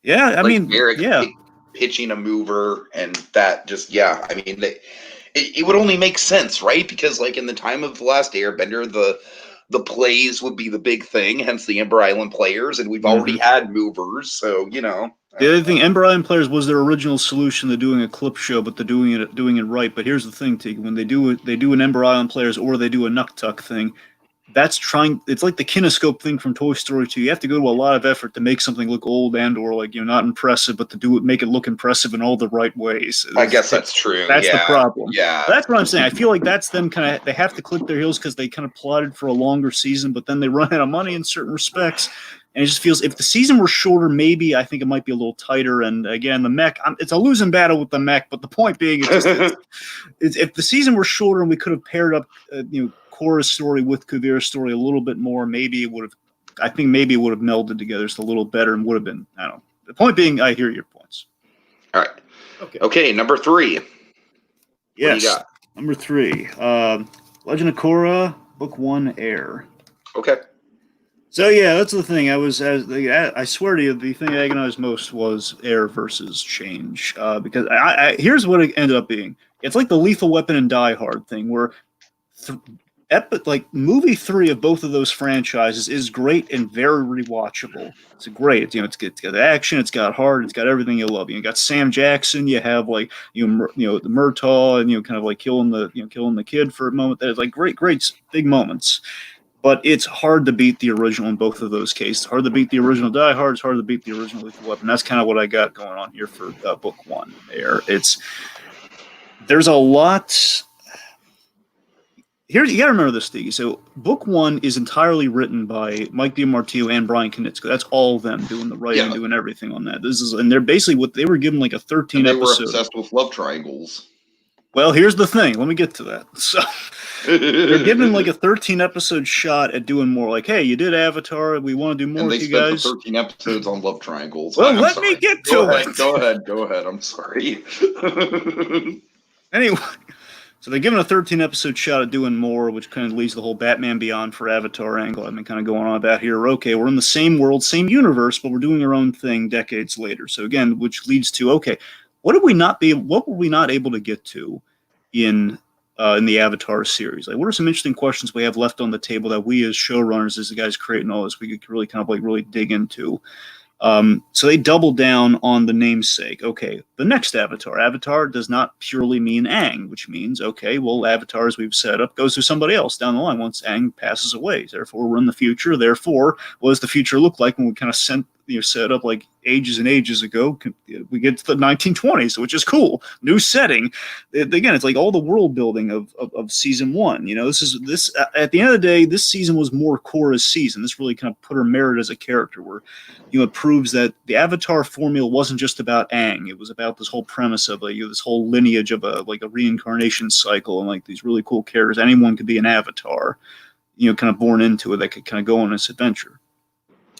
B: Yeah, I mean,
A: Varric pitching a mover, and that just I mean, it would only make sense, right? Because like in the time of the Last Airbender, the plays would be the big thing, hence the Ember Island players, and we've already had movers, so you know.
B: The other thing, Ember Island players was their original solution to doing a clip show, but they're doing it right. But here's the thing, Tegan, when they do an Ember Island players or they do a Nuktuk thing, it's like the kinescope thing from Toy Story 2. You have to go to a lot of effort to make something look old and or like not impressive, but to make it look impressive in all the right ways.
A: I guess that's true.
B: That's the problem.
A: Yeah.
B: That's what I'm saying. I feel like that's them kind of, they have to click their heels because they kind of plotted for a longer season, but then they run out of money in certain respects. And it just feels, if the season were shorter, maybe I think it might be a little tighter. And again, the mech, it's a losing battle with the mech. But the point being, if the season were shorter and we could have paired up, Korra's story with Kuvira's story a little bit more, maybe it would have. I think maybe it would have melded together just a little better and would have been. I don't know. The point being, I hear your points.
A: All right. Okay. Number 3.
B: Yes. What do you got? Number 3. Legend of Korra, Book 1, Air.
A: Okay.
B: So yeah, that's the thing. I swear to you, the thing I agonized most was Air versus Change, because here's what it ended up being. It's like the Lethal Weapon and Die Hard thing, where movie 3 of both of those franchises is great and very rewatchable. It's great. It's got action, it's got heart, it's got everything you love. You got Sam Jackson. You have the Murtaugh, and kind of like killing the kid for a moment. That is like great big moments. But it's hard to beat the original in both of those cases. It's hard to beat the original Die Hard. It's hard to beat the original Lethal Weapon. That's kind of what I got going on here for Book 1 there. There's a lot. Here, you got to remember this, Stevie. So Book 1 is entirely written by Mike DiMartino and Brian Konietzko. That's all of them doing the writing, doing everything on that. And they're basically they were given like a 13 episode. They were
A: obsessed with love triangles.
B: Well, here's the thing. Let me get to that. So they're given like a 13 episode shot at doing more. Like, hey, you did Avatar. We want to do more with you guys.
A: The 13 episodes on love triangles.
B: Well, let me get to it.
A: Go ahead. I'm sorry.
B: Anyway, so they're given a 13 episode shot at doing more, which kind of leaves the whole Batman Beyond for Avatar angle I've been kind of going on about here. Okay, we're in the same world, same universe, but we're doing our own thing decades later. So again, which leads to, okay, what were we not able to get to in the Avatar series? Like, what are some interesting questions we have left on the table that we as showrunners, as the guys creating all this, we could really kind of like really dig into? So they doubled down on the namesake. Okay, the next Avatar. Avatar does not purely mean Aang, which means, okay, well, Avatar, as we've set up, goes to somebody else down the line once Aang passes away. Therefore, we're in the future. Therefore, what does the future look like when we kind of set up like ages and ages ago? We get to the 1920s, which is cool. New setting. Again, it's like all the world building of season one. This at the end of the day, this season was more Korra's season. This really kind of put her merit as a character, where it proves that the Avatar formula wasn't just about Aang. It was about this whole premise of this whole lineage of a reincarnation cycle, and like these really cool characters. Anyone could be an Avatar, kind of born into it, that could kind of go on this adventure.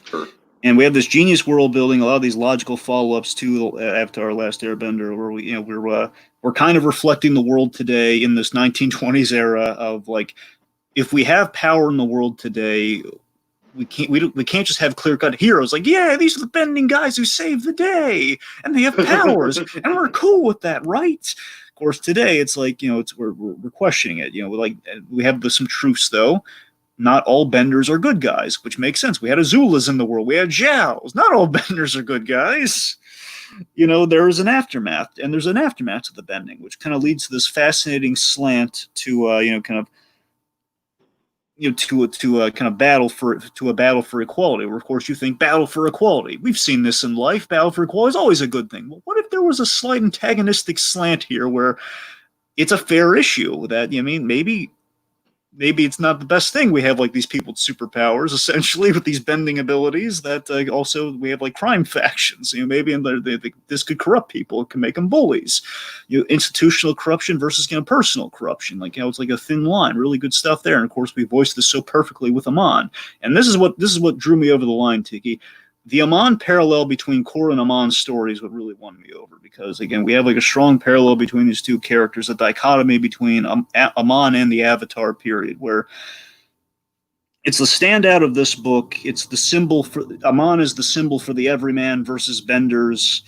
A: Sure.
B: And we have this genius world building, a lot of these logical follow-ups to Avatar: Last Airbender, where we're kind of reflecting the world today in this 1920s era of like, if we have power in the world today, we can't just have clear-cut heroes like, yeah, these are the bending guys who save the day and they have powers and we're cool with that, right? Of course, today it's like, we're questioning it. We have some truths though. Not all benders are good guys, which makes sense. We had Azulas in the world. We had Zhaos. Not all benders are good guys. There is an aftermath, and there's an aftermath to the bending, which kind of leads to this fascinating slant to a battle for equality. Where of course you think battle for equality. We've seen this in life. Battle for equality is always a good thing. Well, what if there was a slight antagonistic slant here, where it's a fair issue that maybe it's not the best thing. We have like these people with superpowers, essentially, with these bending abilities. That also we have like crime factions. Maybe this could corrupt people. It can make them bullies. Institutional corruption versus personal corruption. Like it's like a thin line. Really good stuff there. And of course, we voiced this so perfectly with Amon. And this is what drew me over the line, Tiki. The Amon parallel between Korra and Amon's story is what really won me over, because again, we have like a strong parallel between these two characters, a dichotomy between Amon and the Avatar period, where it's the standout of this book. It's the symbol for Amon is the symbol for the everyman versus benders.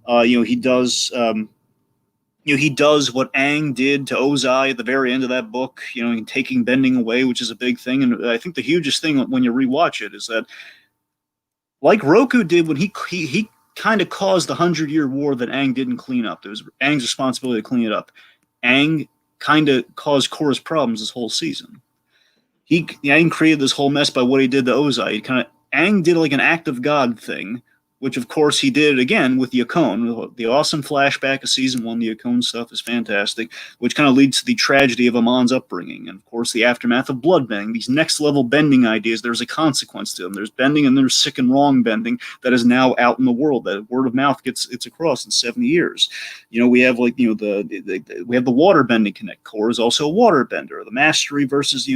B: He does what Aang did to Ozai at the very end of that book, taking bending away, which is a big thing. And I think the hugest thing when you rewatch it is that, like Roku did when he kind of caused the 100-Year War that Aang didn't clean up. It was Aang's responsibility to clean it up. Aang kind of caused Korra's problems this whole season. Aang created this whole mess by what he did to Ozai. Aang did like an act of God thing, which of course he did again with Yakone. The awesome flashback of season one, the Yakone stuff is fantastic, which kind of leads to the tragedy of Amon's upbringing. And of course the aftermath of bloodbending, these next level bending ideas, there's a consequence to them. There's bending and there's sick and wrong bending that is now out in the world, that word of mouth gets across in 70 years. We have we have the water bending connect. Korra is also a water bender. The mastery versus,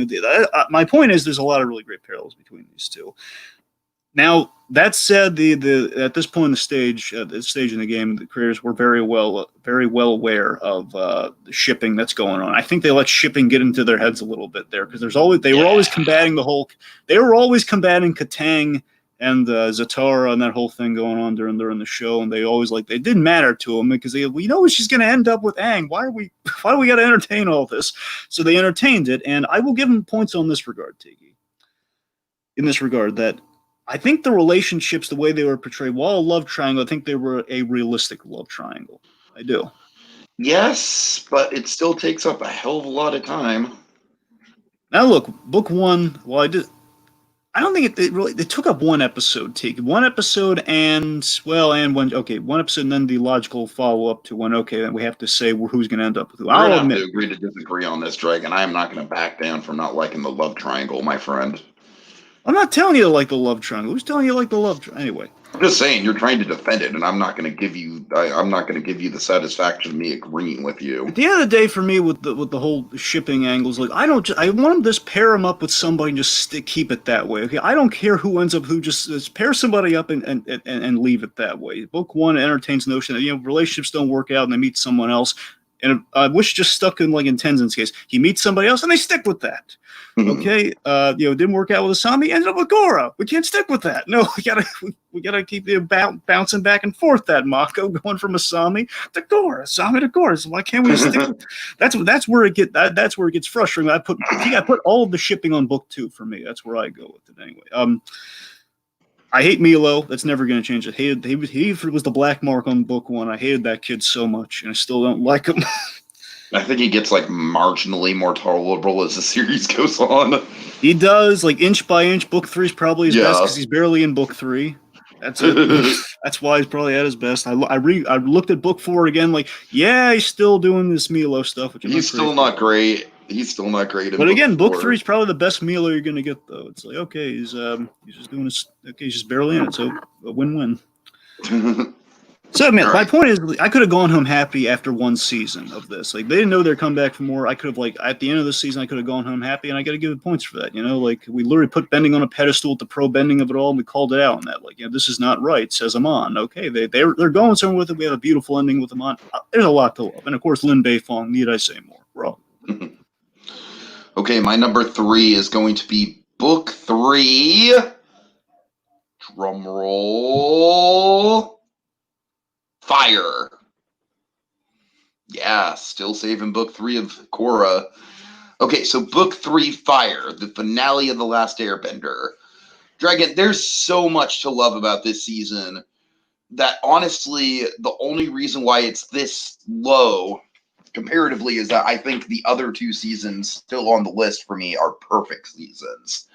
B: my point is there's a lot of really great parallels between these two. Now, that said, at this point in the stage in the game, the creators were very well aware of the shipping that's going on. I think they let shipping get into their heads a little bit there, because they were always combating Katang and Zatara and that whole thing going on during the show, and they always it didn't matter to them because she's going to end up with Aang. Why do we got to entertain all this? So they entertained it, and I will give them points on this regard, Tiki. In this regard, that I think the relationships, the way they were portrayed, while a love triangle, I think they were a realistic love triangle. I do.
A: Yes, but it still takes up a hell of a lot of time.
B: Now look, book one, I don't think it took up one episode, one episode and one episode and then the logical follow-up to one, then we have to say who's going to end up with who.
A: I'll admit. To agree to disagree on this, Dragon. I am not going to back down from not liking the love triangle, my friend.
B: I'm not telling you to like the love triangle. Who's telling you to like the love triangle? Anyway.
A: I'm just saying you're trying to defend it, and I'm not going to give you the satisfaction of me agreeing with you.
B: At the end of the day, for me, with the whole shipping angles, I want them to just pair them up with somebody and just keep it that way. Okay, I don't care who ends up who. Just pair somebody up and leave it that way. Book one entertains the notion that relationships don't work out and they meet someone else. And I wish just stuck in Tenzin's case. He meets somebody else and they stick with that. Okay, didn't work out with Asami, ended up with Korra. We can't stick with that. No, we gotta keep bouncing back and forth. That Mako going from Asami to Korra, Asami to Korra. So why can't we stick? That's where it gets frustrating. I put all of the shipping on book two for me. That's where I go with it anyway. I hate Milo. That's never going to change. He was the black mark on book 1. I hated that kid so much, and I still don't like him.
A: I think he gets like marginally more tolerable as the series goes on.
B: He does, like inch by inch. Book 3 is probably his best because he's barely in book 3. That's it. That's why he's probably at his best. I looked at book 4 again, like, yeah, he's still doing this Milo stuff, which
A: he's still not great. He's still not great.
B: But again, book 3 is probably the best Milo you're going to get, though. It's like, okay, he's just doing this. Okay, he's just barely in it, so a win-win. So, man, my point is, I could have gone home happy after 1 season of this. Like, they didn't know they'd come back for more. I could have, like, at the end of the season, I could have gone home happy, and I got to give it points for that. You know, like, we literally put bending on a pedestal at the pro bending of it all, and we called it out on that. Like, you know, this is not right, says Amon. Okay, they're going somewhere with it. We have a beautiful ending with Amon. There's a lot to love. And, of course, Lin Beifong, need I say more? Bro.
A: Okay, my number 3 is going to be book 3. Drum roll. Fire. Yeah, still saving book 3 of Korra. Okay, so book 3, Fire, the finale of The Last Airbender. Dragon, there's so much to love about this season that honestly, the only reason why it's this low comparatively is that I think the other 2 seasons still on the list for me are perfect seasons.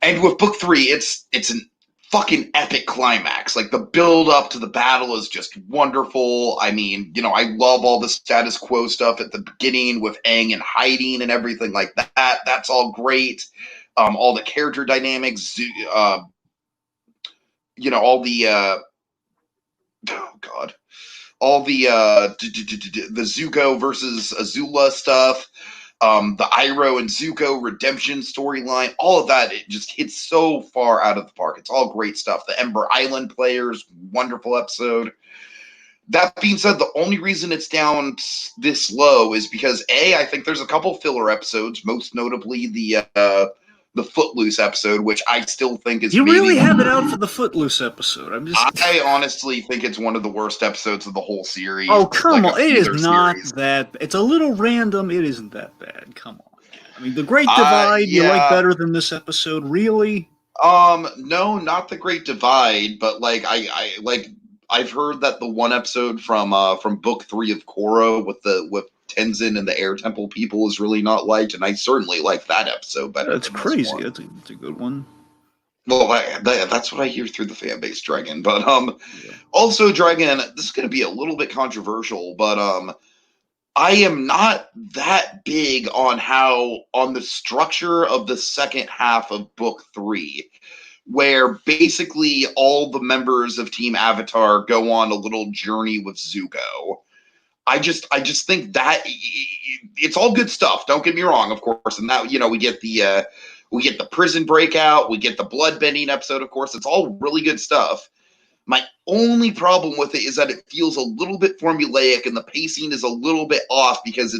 A: And with book 3, it's an fucking epic climax. Like, the build up to the battle is just wonderful. I mean, you know, I love all the status quo stuff at the beginning with Aang and hiding and everything like that. That's all great. All the character dynamics, you know, all the oh god, all the Zuko versus Azula stuff. The Iroh and Zuko redemption storyline, all of that, it just hits so far out of the park. It's all great stuff. The Ember Island players, wonderful episode. That being said, the only reason it's down this low is because I think there's a couple filler episodes, most notably the Footloose episode, which I still think is.
B: You really have it out for the Footloose episode.
A: I honestly think it's one of the worst episodes of the whole series.
B: Oh, come on. It is not that. It's a little random. It isn't that bad. Come on. I mean, The Great Divide, you like better than this episode? Really?
A: No, not The Great Divide, but like I've heard that the one episode from book 3 of Korra with Tenzin and the Air Temple people is really not liked, and I certainly like that episode better.
B: That's crazy. That's a good one.
A: Well, that's what I hear through the fan base, Dragon. But also, Dragon, this is going to be a little bit controversial, but I am not that big on the structure of the second half of book 3, where basically all the members of Team Avatar go on a little journey with Zuko. I just think that it's all good stuff. Don't get me wrong, of course. And that, you know, we get the prison breakout, we get the bloodbending episode, of course. It's all really good stuff. My only problem with it is that it feels a little bit formulaic and the pacing is a little bit off because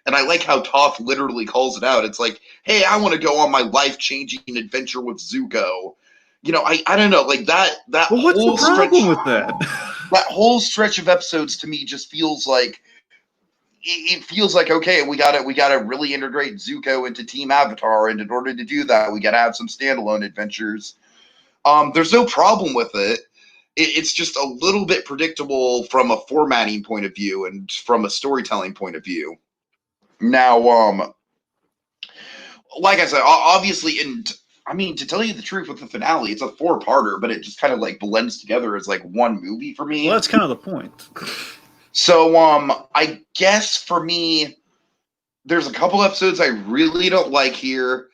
A: and I like how Toph literally calls it out. It's like, hey, I want to go on my life-changing adventure with Zuko. You know, I don't know, like that
B: well, what's
A: whole
B: the problem
A: stretch,
B: with that?
A: That whole stretch of episodes to me just feels like it feels like, okay, we gotta really integrate Zuko into Team Avatar, and in order to do that, we gotta have some standalone adventures. There's no problem with it. It's just a little bit predictable from a formatting point of view and from a storytelling point of view. Now, like I said, obviously, and I mean, to tell you the truth, with the finale, it's a 4-parter, but it just kind of like blends together as like one movie for me.
B: Well, that's kind of the point.
A: So, I guess for me, there's a couple episodes I really don't like here.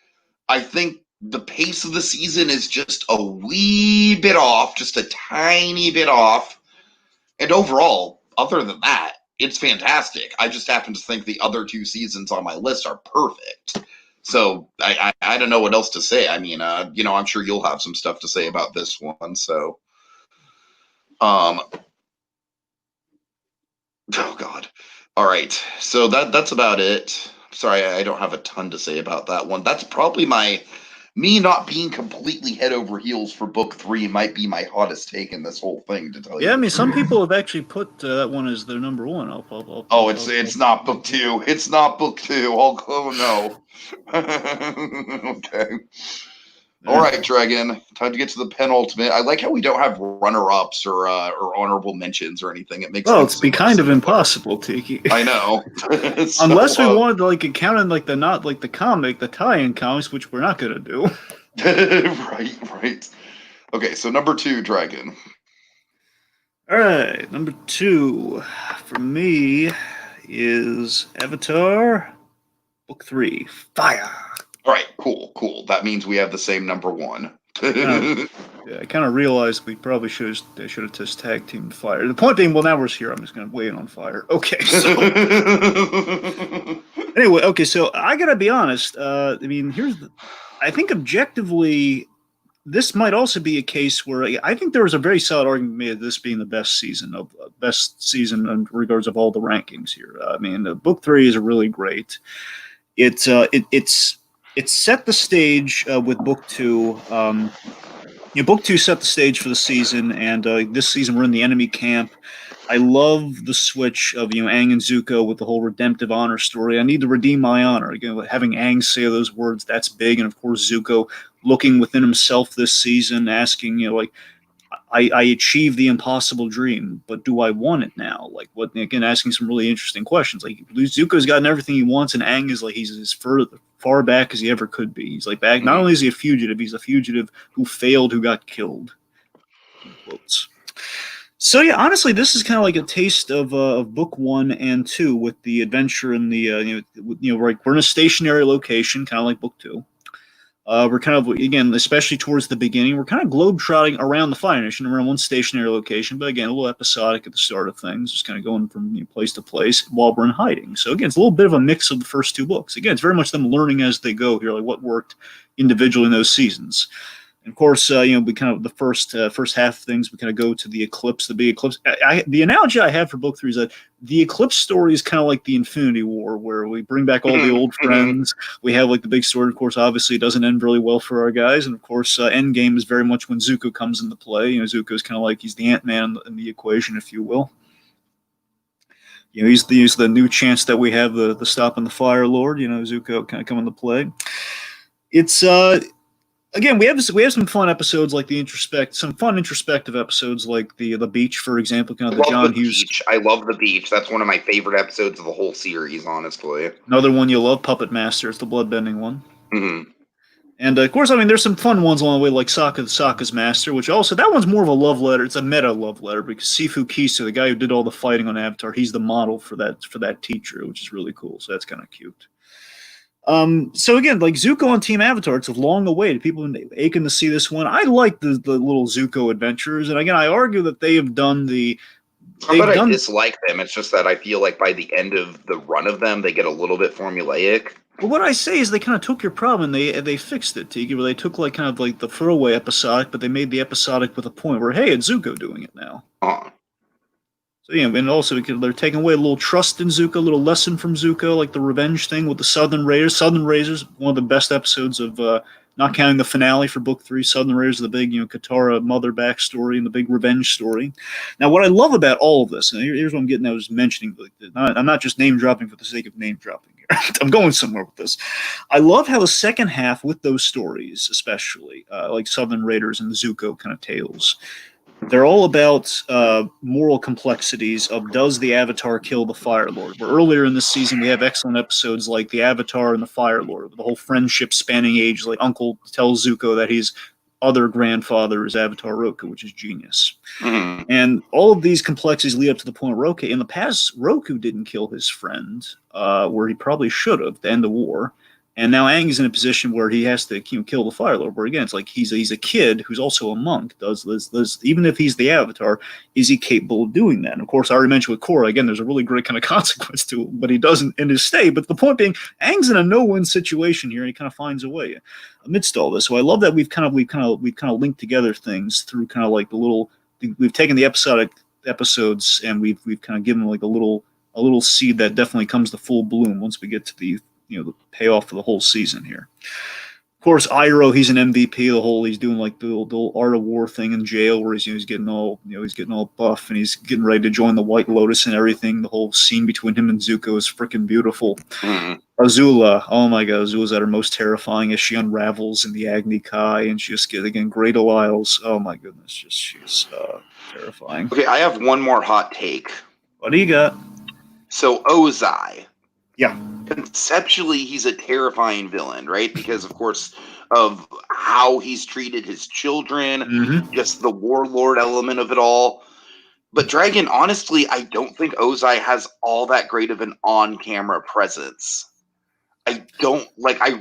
A: I think the pace of the season is just a wee bit off, just a tiny bit off. And overall, other than that, it's fantastic. I just happen to think the other 2 seasons on my list are perfect. So I don't know what else to say. I mean, you know, I'm sure you'll have some stuff to say about this one. So, oh God. All right. So that's about it. Sorry, I don't have a ton to say about that one. That's probably me not being completely head over heels for book 3 might be my hottest take in this whole thing, to tell you.
B: Yeah, I mean, some people have actually put that one as their number 1.
A: It's not book 2. It's not book 2. Oh no. Okay. All right, Dragon. Time to get to the penultimate. I like how we don't have runner-ups or honorable mentions or anything. It makes
B: it's be kind of impossible, Tiki.
A: I know.
B: Unless we wanted to like count in like the comic, the tie-in comics, which we're not gonna do.
A: Right. Okay, so number 2, Dragon.
B: All right, number 2 for me is Avatar, Book 3, Fire.
A: All right, cool. That means we have the same number 1.
B: I kind of realized we probably should have just tag teamed Fire. The point being, well, now we're here. I'm just going to weigh in on Fire. Okay, so anyway, so I got to be honest. I mean, I think objectively, this might also be a case where I think there was a very solid argument made of this being the best season in regards of all the rankings here. I mean, Book 3 is really great. It's set the stage with Book 2. Book 2 set the stage for the season, and this season we're in the enemy camp. I love the switch of Aang and Zuko with the whole redemptive honor story. I need to redeem my honor. Again, having Aang say those words, that's big. And of course, Zuko looking within himself this season, asking, I achieved the impossible dream, but do I want it now? Like, what? Again, asking some really interesting questions. Like, Zuko's gotten everything he wants, and Aang is like he's as far back as he ever could be. He's like back. Not only is he a fugitive, he's a fugitive who failed, who got killed. In quotes. So yeah, honestly, this is kind of like a taste of Book 1 and 2 with the adventure in the we're in a stationary location, kind of like Book 2. We're kind of, again, especially towards the beginning, we're kind of globe-trotting around the Fire Nation. We're in one stationary location, but again, a little episodic at the start of things, just kind of going from place to place while we're in hiding. So again, it's a little bit of a mix of the first 2 books. Again, it's very much them learning as they go here, like what worked individually in those seasons. And of course, we kind of the first half of things, we kind of go to the eclipse, the big eclipse. The analogy I have for Book 3 is that the eclipse story is kind of like the Infinity War, where we bring back all the old friends. We have like the big story. Of course, obviously, it doesn't end really well for our guys. And of course, Endgame is very much when Zuko comes into play. Zuko's kind of like he's the Ant-Man in the equation, if you will. He's the new chance that we have the stopping the Fire Lord. Zuko kind of come into play. It's Again, we have some fun episodes like some fun introspective episodes like the beach, for example, kind of the John Hughes.
A: Beach. I love the beach. That's one of my favorite episodes of the whole series, honestly.
B: Another one you love, Puppet Master. It's the bloodbending one.
A: Mm-hmm.
B: And of course, I mean, there's some fun ones along the way, like Sokka's Master, which also that one's more of a love letter. It's a meta love letter because Sifu Kisa, the guy who did all the fighting on Avatar, he's the model for that teacher, which is really cool. So that's kind of cute. So again, like Zuko on Team Avatar, it's a long awaited. People have been aching to see this one. I like the little Zuko adventures, and again, I argue that they have done the.
A: I dislike them. It's just that I feel like by the end of the run of them, they get a little bit formulaic.
B: Well, what I say is they kind of took your problem and they fixed it, Tiki, where they took like kind of like the throwaway episodic, but they made the episodic with a point where, hey, it's Zuko doing it now. So and also they're taking away a little trust in Zuko, a little lesson from Zuko, like the revenge thing with the Southern Raiders. Southern Raiders, one of the best episodes of, not counting the finale for Book 3. Southern Raiders, the big Katara mother backstory and the big revenge story. Now, what I love about all of this, and here's what I'm getting. I was mentioning, I'm not just name dropping for the sake of name dropping here. I'm going somewhere with this. I love how the second half with those stories, especially like Southern Raiders and the Zuko kind of tales. They're all about moral complexities of does the Avatar kill the Fire Lord? Where earlier in this season we have excellent episodes like the Avatar and the Fire Lord, the whole friendship spanning age. Like Uncle tells Zuko that his other grandfather is Avatar Roku, which is genius. Mm-hmm. And all of these complexities lead up to the point where, okay, in the past, Roku didn't kill his friend, where he probably should have to end the war. And now Aang is in a position where he has to kill the Fire Lord. Where again, it's like he's a kid who's also a monk. Does this even if he's the Avatar, is he capable of doing that? And of course, I already mentioned with Korra. Again, there's a really great kind of consequence to it, but he doesn't in his stay. But the point being, Aang's in a no-win situation here, and he kind of finds a way amidst all this. So I love that we've kind of linked together things through kind of like the little. We've taken the episodic episodes and we've kind of given like a little seed that definitely comes to full bloom once we get to the payoff for the whole season here. Of course, Iroh, he's an MVP. He's doing like the whole Art of War thing in jail, where he's getting all buff, and he's getting ready to join the White Lotus and everything. The whole scene between him and Zuko is freaking beautiful.
A: Mm.
B: Azula, oh my god, Azula's at her most terrifying as she unravels in the Agni Kai, and she just gets again great Aliles. Oh my goodness, she's terrifying.
A: Okay, I have one more hot take.
B: What do you got?
A: So Ozai.
B: Yeah.
A: Conceptually, he's a terrifying villain, right? Because, of course, of how he's treated his children, just the warlord element of it all. But Dragon, honestly, I don't think Ozai has all that great of an on-camera presence. I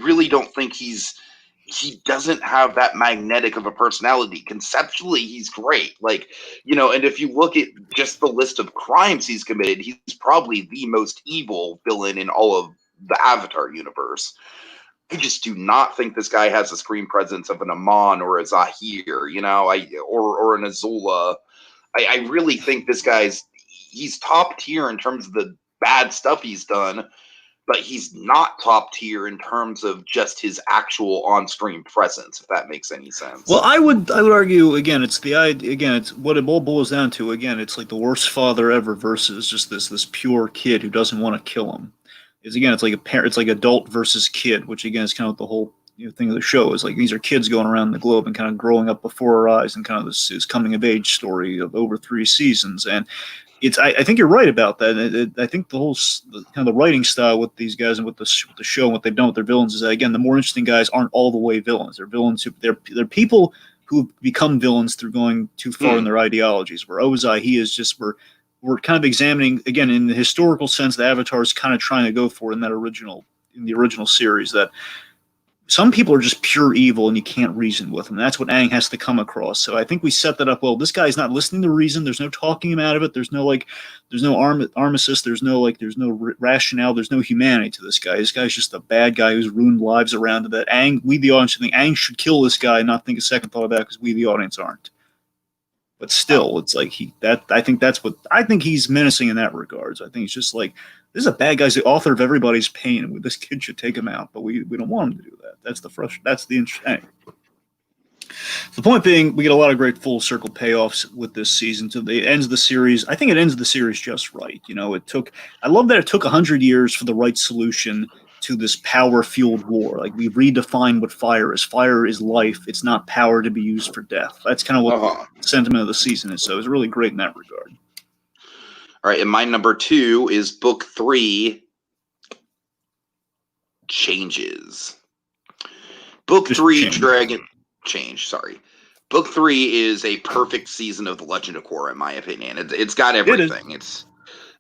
A: really don't think he doesn't have that magnetic of a personality. Conceptually, he's great. And if you look at just the list of crimes he's committed, he's probably the most evil villain in all of the Avatar universe. I just do not think this guy has a screen presence of an Amon or a Zahir, or an Azula. I really think this he's top tier in terms of the bad stuff he's done, but he's not top tier in terms of just his actual on-screen presence, if that makes any sense.
B: Well, I would argue again. It's what it all boils down to. Again, it's like the worst father ever versus just this pure kid who doesn't want to kill him. It's like a parent. It's like adult versus kid, which again is kind of the whole thing of the show. Is like these are kids going around the globe and kind of growing up before our eyes, and kind of this coming of age story of over 3 seasons. And I think you're right about that. I think the whole kind of the writing style with these guys and with the show and what they've done with their villains is that, again, the more interesting guys aren't all the way villains. They're villains they're people who become villains through going too far in their ideologies. Where Ozai, he is just we're kind of examining again in the historical sense the Avatar is kind of trying to go for in the original series, that some people are just pure evil and you can't reason with them. That's what Aang has to come across. So I think we set that up well. This guy's not listening to reason. There's no talking him out of it. There's no armistice. There's no rationale. There's no humanity to this guy. This guy's just a bad guy who's ruined lives around it. That Aang, we the audience think Aang should kill this guy and not think a second thought of that because we the audience aren't. But still, it's like I think he's menacing in that regard. So I think he's just like, this is a bad guy. He's the author of everybody's pain, and this kid should take him out. But we don't want him to do that. That's the interesting. The point being, we get a lot of great full circle payoffs with this season. So it ends the series. I think it ends the series just right. I love that it took 100 years for the right solution to this power-fueled war. Like, we redefine what fire is. Fire is life. It's not power to be used for death. That's kind of what the sentiment of the season is. So it's really great in that regard.
A: All right, and my number 2 is Book 3, Changes. Book 3, Dragon... Change, sorry. Book 3 is a perfect season of The Legend of Korra, in my opinion. It's got everything.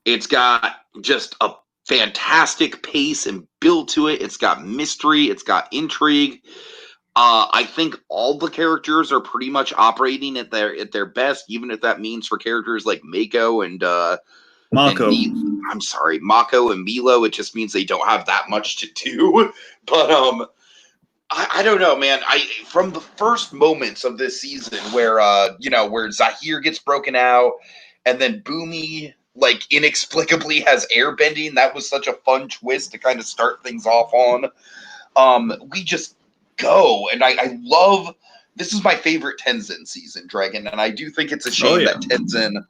A: It's got just a fantastic pace and build to it. It's got mystery. It's got intrigue. I think all the characters are pretty much operating at their best, even if that means for characters like Mako and
B: Mako.
A: Mako and Milo. It just means they don't have that much to do. But I don't know, man. From the first moments of this season where Zahir gets broken out and then Boomy inexplicably has airbending, that was such a fun twist to kind of start things off on. We just go, and I love, this is my favorite Tenzin season, Dragon, and I do think it's a shame that Tenzin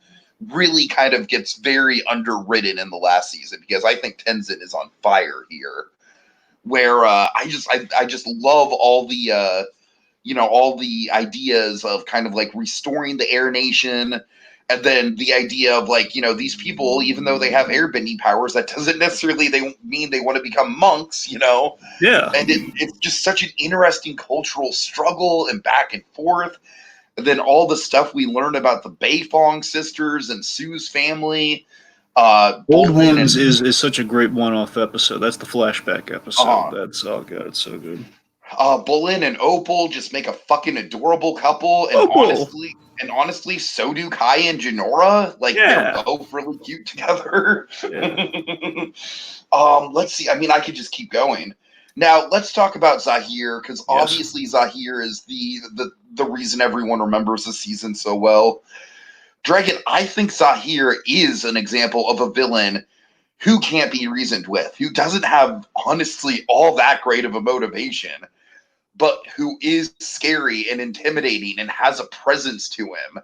A: really kind of gets very underwritten in the last season, because I think Tenzin is on fire here. Where I just love all the all the ideas of kind of restoring the Air Nation, and then the idea of these people, even though they have airbending powers, that doesn't necessarily mean they want to become monks,
B: Yeah.
A: And it's just such an interesting cultural struggle and back and forth. And then all the stuff we learn about the Beifong sisters and Sue's family.
B: Old Ones is such a great one-off episode. That's the flashback episode. That's God, it's so good.
A: Bolin and Opal just make a fucking adorable couple, and honestly, so do Kai and Jinora. They're both really cute together. Yeah. Let's see. I mean, I could just keep going. Now, let's talk about Zahir, because obviously Zahir is the reason everyone remembers the season so well. Dragon, I think Zahir is an example of a villain who can't be reasoned with, who doesn't have, honestly, all that great of a motivation. but who is scary and intimidating and has a presence to him.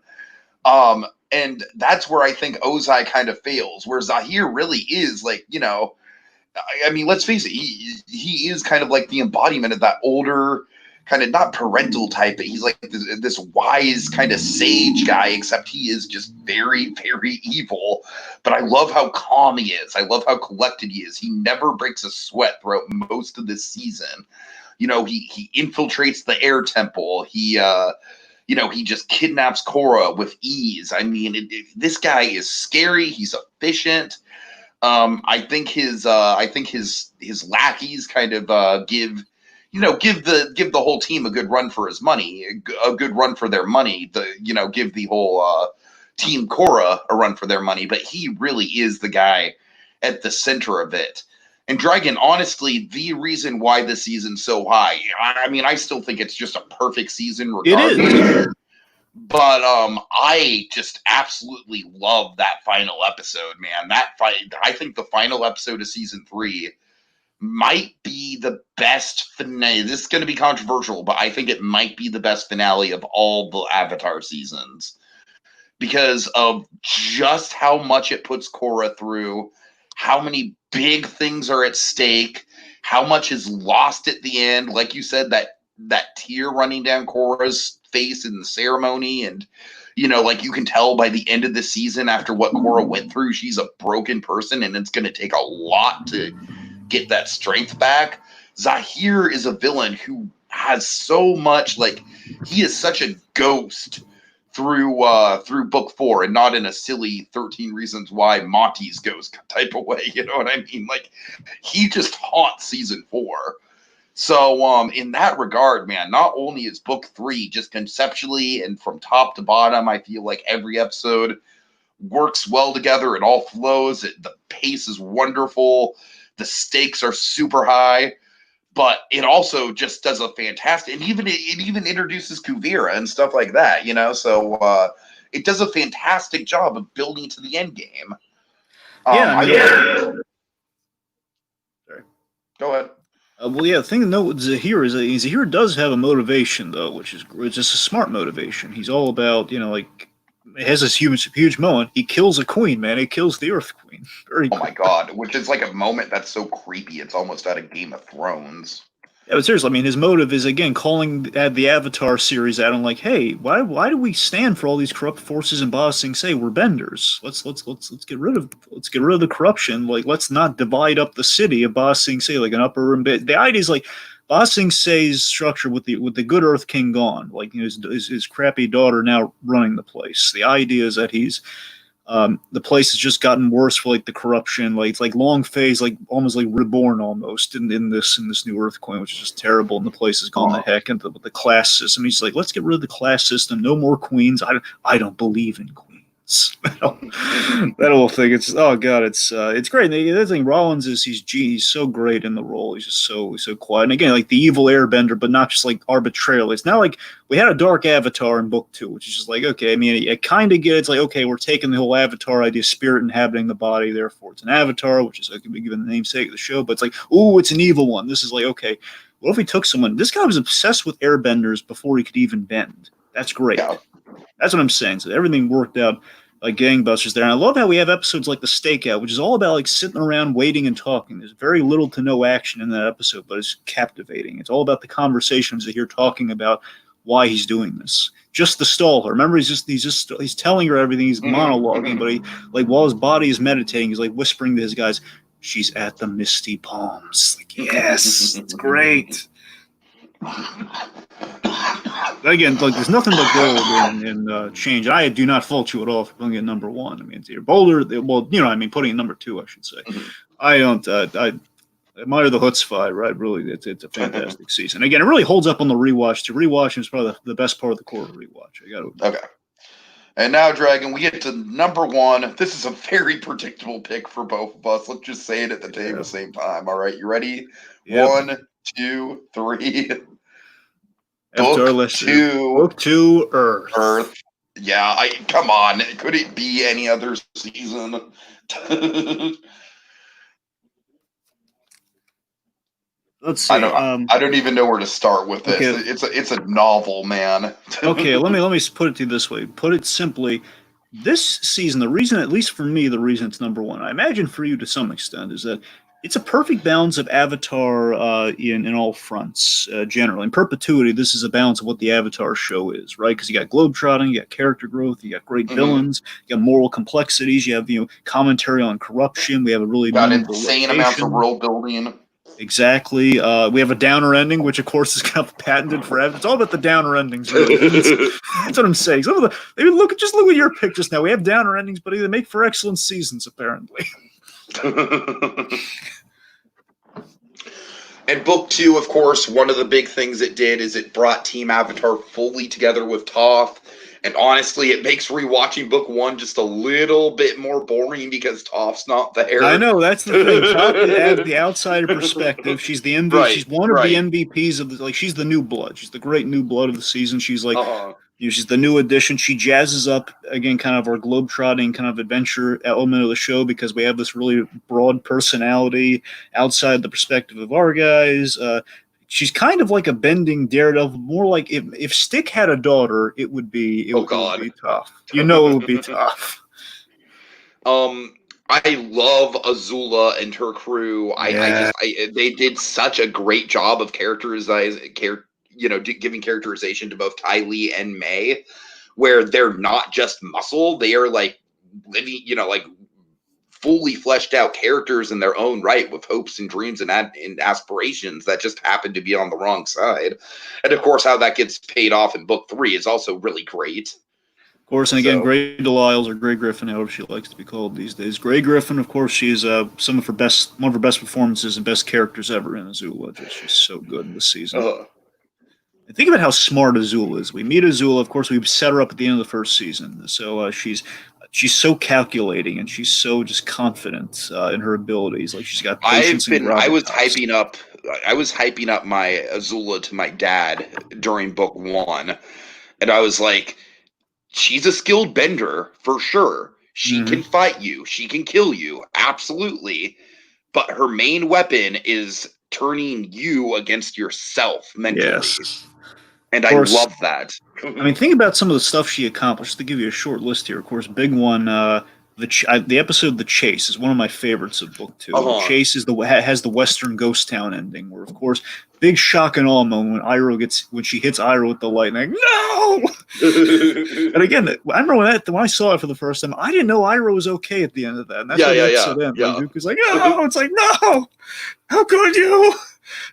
A: And that's where I think Ozai kind of fails, where Zahir really is like, I mean, let's face it, he is kind of like the embodiment of that older, kind of not parental type, but he's like this wise kind of sage guy, except he is just very, very evil. But I love how calm he is. I love how collected he is. He never breaks a sweat throughout most of this season. He infiltrates the air temple. He just kidnaps Korra with ease. I mean, this guy is scary. He's efficient. I think his lackeys kind of give the whole team a good run for his money, a good run for their money. Give the whole team Korra a run for their money. But he really is the guy at the center of it. And Dragon, honestly, the reason why this season's so high, I mean, I still think it's just a perfect season regardless.
B: It is.
A: But I just absolutely love that final episode, man. I think the final episode of season 3 might be the best finale. This is going to be controversial, but I think it might be the best finale of all the Avatar seasons because of just how much it puts Korra through, how many big things are at stake, how much is lost at the end. Like you said, that tear running down Korra's face in the ceremony, and like you can tell by the end of the season, after what Korra went through, she's a broken person, and it's going to take a lot to get that strength back. Zahir is a villain who has so much, like, he is such a ghost through book 4, and not in a silly 13 Reasons Why Monty's ghost type of way. You know what I mean? Like, he just haunts season 4. So in that regard, man, not only is book 3 just conceptually and from top to bottom, I feel like every episode works well together. It all flows. The pace is wonderful. The stakes are super high. But it also just does a fantastic, and it even introduces Kuvira and stuff like that, So it does a fantastic job of building to the end game.
B: Sorry.
A: Go ahead.
B: The thing to note with Zahir is that Zahir does have a motivation, though, which is just a smart motivation. He's all about, it has this huge moment. He kills a queen, man. He kills the Earth Queen. Very cool.
A: My God, which is like a moment that's so creepy. It's almost out of Game of Thrones.
B: Yeah, but seriously, I mean, his motive is, again, calling the Avatar series out and like, hey, why do we stand for all these corrupt forces in Ba Sing Se? We're benders. Let's get rid of the corruption. Like, let's not divide up the city of Ba Sing Se like an upper and bit. The idea is like Ba Sing Se's structure with the good Earth King gone, like his crappy daughter now running the place. The idea is that he's the place has just gotten worse for like the corruption. Like it's like Long Phase, like almost like reborn almost in this new Earth Coin, which is just terrible. And the place has gone the heck into the class system. He's like, let's get rid of the class system. No more queens. I don't believe in queens. That whole thing. It's it's great. The other thing, Rollins is he's so great in the role. He's just so quiet. And again, like the evil airbender, but not just like arbitrarily. It's not like we had a dark Avatar in book 2, which is just like, okay, I mean, it kind of gets like, okay, we're taking the whole Avatar idea, spirit inhabiting the body, therefore it's an Avatar, which is can be given the namesake of the show. But it's like, oh, it's an evil one. This is like, okay, what if we took someone? This guy was obsessed with airbenders before he could even bend. That's great. Yeah. That's what I'm saying. So everything worked out like gangbusters there. And I love how we have episodes like The Stakeout, which is all about like sitting around waiting and talking. There's very little to no action in that episode, but it's captivating. It's all about the conversations that you're talking about why he's doing this. Just the stall her. Remember, he's telling her everything. He's monologuing, but he like while his body is meditating, he's like whispering to his guys, "She's at the Misty Palms." Like, yes, it's great. Again, like there's nothing but gold in change. I do not fault you at all for putting it number 1. I mean, it's either Boulder. Well, putting it number 2, I should say. I don't. I admire the chutzpah, right? Really, it's a fantastic season. Again, it really holds up on the rewatch. To rewatch is probably the best part of the Korra rewatch. I got to.
A: Okay. And now, Dragon, we get to number 1. This is a very predictable pick for both of us. Let's just say it at the same time. All right, you ready? Yep. 1, 2, 3. Book
B: 2, Earth.
A: Yeah, come on. Could it be any other season?
B: let's see.
A: I don't even know where to start with this.
B: Okay,
A: It's a novel, man.
B: okay.
A: I don't even know where to start with this. It's a novel, man.
B: Okay, let me put it to you this way. Put it simply, this season, the reason, at least for me, the reason it's number one, I imagine for you to some extent, is that it's a perfect balance of Avatar in all fronts. Generally, in perpetuity, this is a balance of what the Avatar show is, right? Because you got globetrotting, you got character growth, you got great
A: Hmm.
B: villains, you got moral complexities, you have commentary on corruption. We have a really
A: Got
B: memorable
A: insane amounts of
B: location.
A: world building.
B: Exactly. We have a downer ending, which of course is kind of patented forever. It's all about the downer endings, really. That's what I'm saying. Some of the maybe just look at your pictures now. We have downer endings, but they make for excellent seasons, apparently.
A: And book two, of course, one of the big things it did is it brought Team Avatar fully together with Toph. And honestly, it makes rewatching book one just a little bit more boring because Toph's not
B: I
A: there.
B: know that's the thing. Top adds the outsider perspective. She's the MVP.
A: Right,
B: She's one of the
A: right.
B: MVPs of the she's the new blood. She's the great new blood of the season. She's like
A: Uh-huh.
B: she's the new addition. She jazzes up again, kind of our globetrotting kind of adventure element of the show because we have this really broad personality outside the perspective of our guys. She's kind of like a bending daredevil, more like if Stick had a daughter,
A: Oh
B: it would
A: God.
B: be tough. You know, it would be tough.
A: I love Azula and her crew.
B: Yeah,
A: They did such a great job of giving characterization to both Ty Lee and May, where they're not just muscle; they are like living, like fully fleshed out characters in their own right, with hopes and dreams and aspirations that just happen to be on the wrong side. And of course, how that gets paid off in book three is also really great.
B: of course, and again,
A: So.
B: Grey Delisles or Grey Griffin, however she likes to be called these days. Grey Griffin, of course, she's one of her best performances and best characters ever in Azula. She's so good in this season.
A: Uh,
B: And think about how smart Azula is. We meet Azula, of course, we set her up at the end of the first season. So she's so calculating and she's so just confident in her abilities. Like she's got patience and gravitas.
A: I was hyping up my Azula to my dad during book one, and I was like, she's a skilled bender for sure. She
B: Mm-hmm.
A: can fight you, she can kill you, absolutely. But her main weapon is turning you against yourself mentally.
B: Yes.
A: And
B: Of
A: I
B: course,
A: love that.
B: I mean, think about some of the stuff she accomplished. To give you a short list here, of course, big one. The episode "The Chase" is one of my favorites of book two. The
A: Uh-huh.
B: Chase is has the Western ghost town ending, where of course, big shock and awe moment when she hits Iroh with the lightning. No. And again, I remember when I saw it for the first time, I didn't know Iroh was okay at the end of that, and that's how the episode ends. Like, Dooku's like, no, it's like, no, how could you?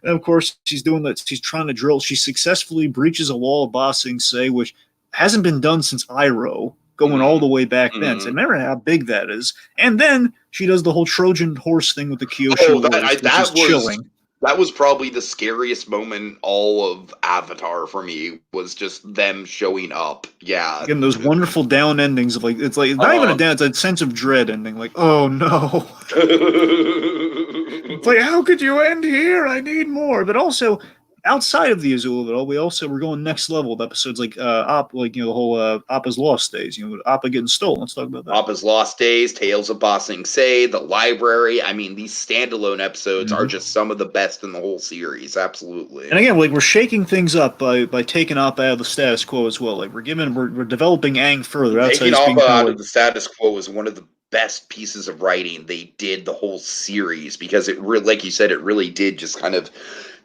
B: And of course, she's doing that. She's trying to drill. She successfully breaches a wall of Ba Sing Se, which hasn't been done since Iroh, going all the way back then. So remember how big that is. And then she does the whole Trojan horse thing with the Kyosho Wars, which is chilling.
A: That was probably the scariest moment all of Avatar for me, was just them showing up. Yeah.
B: Again, those wonderful down endings of like it's not even a down, it's a sense of dread ending. Like, oh no. It's like, how could you end here? I need more. But also, outside of the Azula of it all, we're going next level with episodes like the whole Appa's Lost Days. Appa getting stolen. Let's talk about that.
A: Appa's Lost Days, Tales of Ba Sing Se, The Library. I mean, these standalone episodes are just some of the best in the whole series. Absolutely.
B: And again, like we're shaking things up by taking Appa out of the status quo as well. Like we're developing Aang further.
A: Taking Appa out of the status quo is one of the best pieces of writing they did the whole series, because like you said, it really did just kind of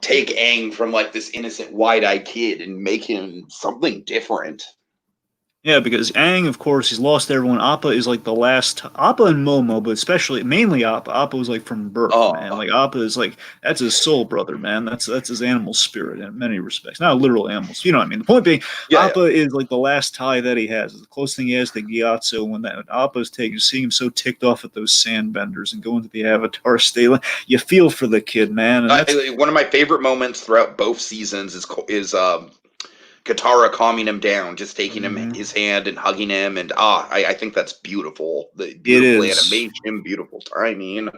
A: take Aang from like this innocent wide-eyed kid and make him something different.
B: Yeah, because Aang, of course, he's lost everyone. Appa is like the last. Appa and Momo, but mainly Appa. Appa was like from birth, man. Like Appa is like that's his soul brother, man. That's his animal spirit in many respects. Not a literal animal. You know what I mean? The point being, Appa is like the last tie that he has. It's the closest thing he has to Gyatso. When Appa is taken, seeing him so ticked off at those sandbenders and going to the Avatar state, you feel for the kid, man. And
A: one of my favorite moments throughout both seasons is Katara calming him down, just taking him his hand and hugging him, and I think that's beautiful. The beautiful animation, beautiful timing.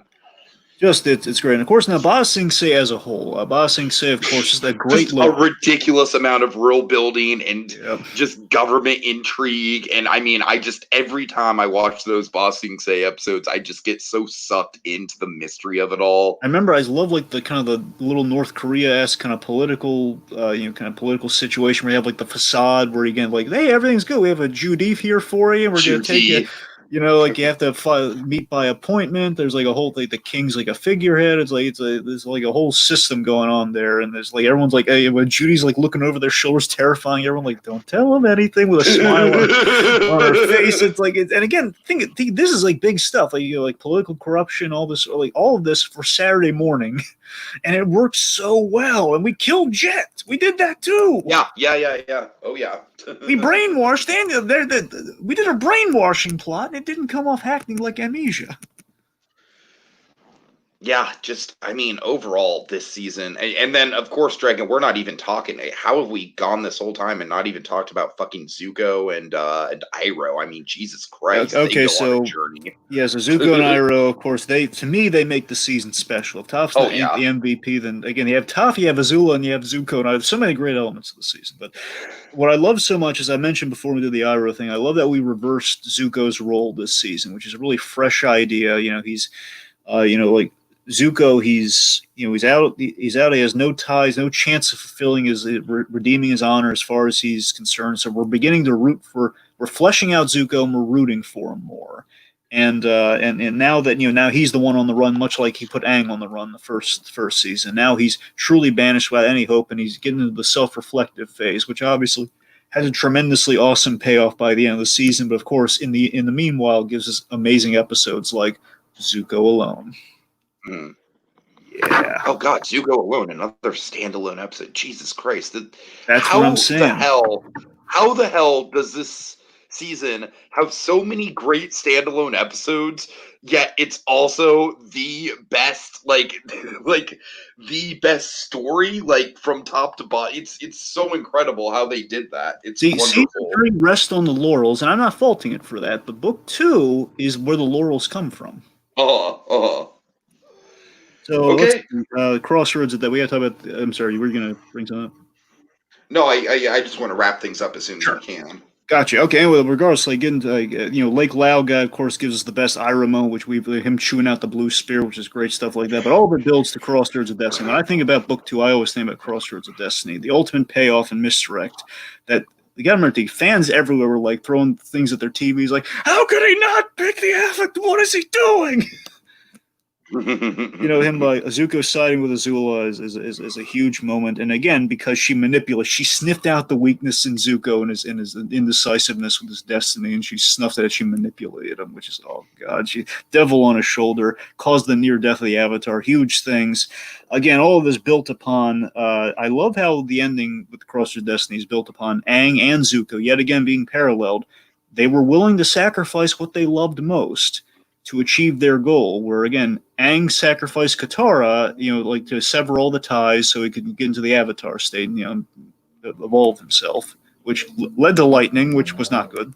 B: Just it's great. And of course, now Ba Sing Se as a whole, Ba Sing Se, of course, is that great
A: Just a ridiculous amount of world building and
B: Yep.
A: just government intrigue. And I mean, every time I watch those Ba Sing Se episodes, I just get so sucked into the mystery of it all.
B: I remember I love like the kind of the little North Korea-esque kind of political, kind of political situation where you have like the facade where you get like, hey, everything's good. We have a Judith here for you. We're going to take you. Like you have to meet by appointment. There's like a whole like the king's like a figurehead. There's like a whole system going on there, and there's like everyone's like, hey, when Judy's like looking over their shoulders, terrifying everyone. Like, don't tell them anything with a smile on her face. It's like, and again, think this is like big stuff, like like political corruption, all this, like all of this for Saturday morning, and it works so well. And we killed Jet. We did that too.
A: Yeah. Oh yeah.
B: We brainwashed we did a brainwashing plot, and it didn't come off acting like amnesia.
A: Yeah, overall this season, and then of course, Dragon. We're not even talking. How have we gone this whole time and not even talked about fucking Zuko and Iroh? I mean, Jesus Christ.
B: Okay,
A: so Zuko
B: and Iroh, of course, they make the season special. If Toph's the MVP, then again you have Toph, you have Azula, and you have Zuko, and I have so many great elements of the season. But what I love so much, as I mentioned before we did the Iroh thing, I love that we reversed Zuko's role this season, which is a really fresh idea. He's like Zuko, he's out. He has no ties, no chance of fulfilling redeeming his honor as far as he's concerned. So we're beginning to we're fleshing out Zuko, and we're rooting for him more. And now that now he's the one on the run, much like he put Aang on the run the first season. Now he's truly banished without any hope, and he's getting into the self-reflective phase, which obviously has a tremendously awesome payoff by the end of the season. But of course, in the meanwhile, gives us amazing episodes like Zuko Alone.
A: Yeah. Oh God, Zuko Alone, another standalone episode. Jesus Christ.
B: That's what I'm saying.
A: How the hell does this season have so many great standalone episodes, yet it's also the best, like the best story, like from top to bottom. It's so incredible how they did that. It's wonderful.
B: Season 3 rests on the laurels, and I'm not faulting it for that, but book 2 is where the laurels come from. So
A: okay.
B: Crossroads that we got to talk about. I'm sorry, you were going to bring something up?
A: No, I just want to wrap things up as soon as we can.
B: Gotcha. Okay. Well, regardless, like getting to, Lake Lao guy, of course, gives us the best Iroh moment, which him chewing out the blue spear, which is great stuff like that. But all of it builds to Crossroads of Destiny. When I think about book 2, I always think about Crossroads of Destiny, the ultimate payoff and misdirect. That you got to remember, the fans everywhere were like throwing things at their TVs, like, how could he not pick the Affect? What is he doing? Him by Zuko siding with Azula is a huge moment, and again, because she sniffed out the weakness in Zuko and his indecisiveness with his destiny, and she snuffed at it. She manipulated him, which is, oh God, she devil on his shoulder, caused the near death of the Avatar, huge things. Again, all of this built upon. I love how the ending with the Crossroads of Destiny is built upon Aang and Zuko yet again being paralleled. They were willing to sacrifice what they loved most to achieve their goal, where again, Aang sacrificed Katara, like to sever all the ties so he could get into the Avatar state and, evolve himself, which led to lightning, which was not good.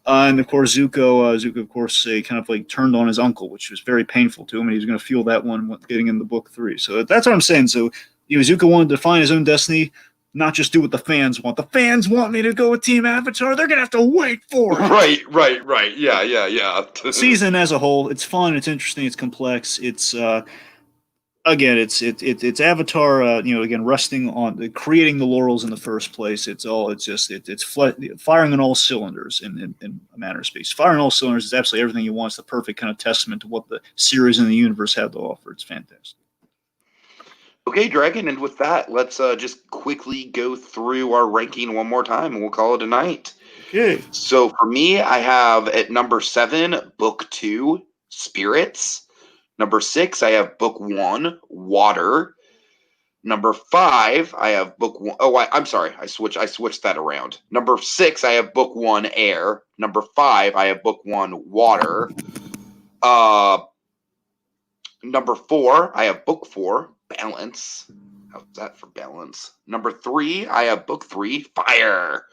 B: And of course, Zuko, of course, kind of like turned on his uncle, which was very painful to him, and he's going to feel that one getting into book 3. So that's what I'm saying. So, Zuko wanted to define his own destiny, not just do what the fans want. The fans want me to go with Team Avatar. They're going to have to wait for it.
A: Right. Yeah.
B: Season as a whole, it's fun, it's interesting, it's complex. It's again, it's Avatar. Again, resting on creating the laurels in the first place. It's firing on all cylinders in a manner of speech. Firing on all cylinders is absolutely everything you want. It's the perfect kind of testament to what the series and the universe have to offer. It's fantastic.
A: Okay, Dragon, and with that, let's just quickly go through our ranking one more time, and we'll call it a night.
B: Okay.
A: So for me, I have at number 7, Book 2, Spirits. Number 6, I have Book 1, Water. Number 5, I have Book 1. Oh, I'm sorry, I switched that around. Number 6, I have Book 1, Air. Number 5, I have Book 1, Water. Number 4, I have Book 4, Balance. How's that for balance? Number 3, I have Book 3, Fire.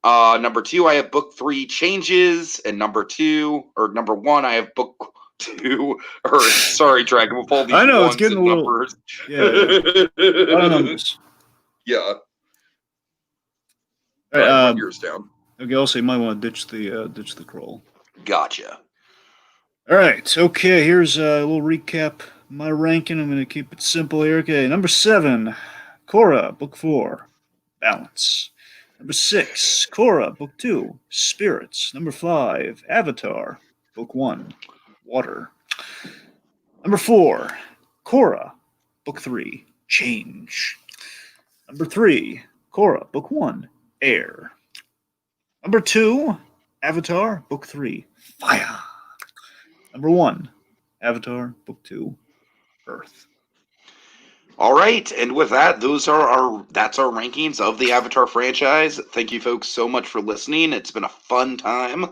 A: Number 2, I have Book 3, Changes. And number 1, I have Book Sorry, Dragon, with all these
B: I know, it's
A: ones
B: getting
A: and
B: a little...
A: numbers.
B: Yeah. A lot of numbers.
A: Yeah.
B: All
A: All right,
B: right,
A: write yours down.
B: okay, also, you might want to ditch the crawl.
A: Gotcha.
B: All right, okay, here's a little recap. My ranking, I'm going to keep it simple here. Okay, number 7, Korra, Book 4, Balance. Number 6, Korra, Book 2, Spirits. Number 5, Avatar, Book 1, Water. Number 4, Korra, Book 3, Change. Number 3, Korra, Book 1, Air. Number 2, Avatar, Book 3, Fire. Number 1, Avatar, Book 2, Earth.
A: All right, and with that, that's our rankings of the Avatar franchise. Thank you folks so much for listening. It's been a fun time.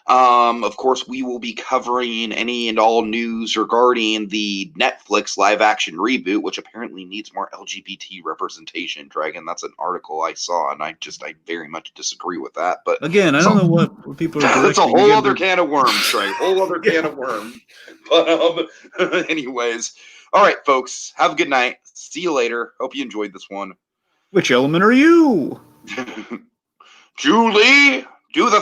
A: Of course, we will be covering any and all news regarding the Netflix live action reboot, which apparently needs more LGBT representation. Dragon, that's an article I saw, and I very much disagree with that. But
B: again, I don't know what people are.
A: That's a whole other can of worms, Trey. Whole other can of worms. But anyways, all right, folks. Have a good night. See you later. Hope you enjoyed this one.
B: Which element are you?
A: Julie, do the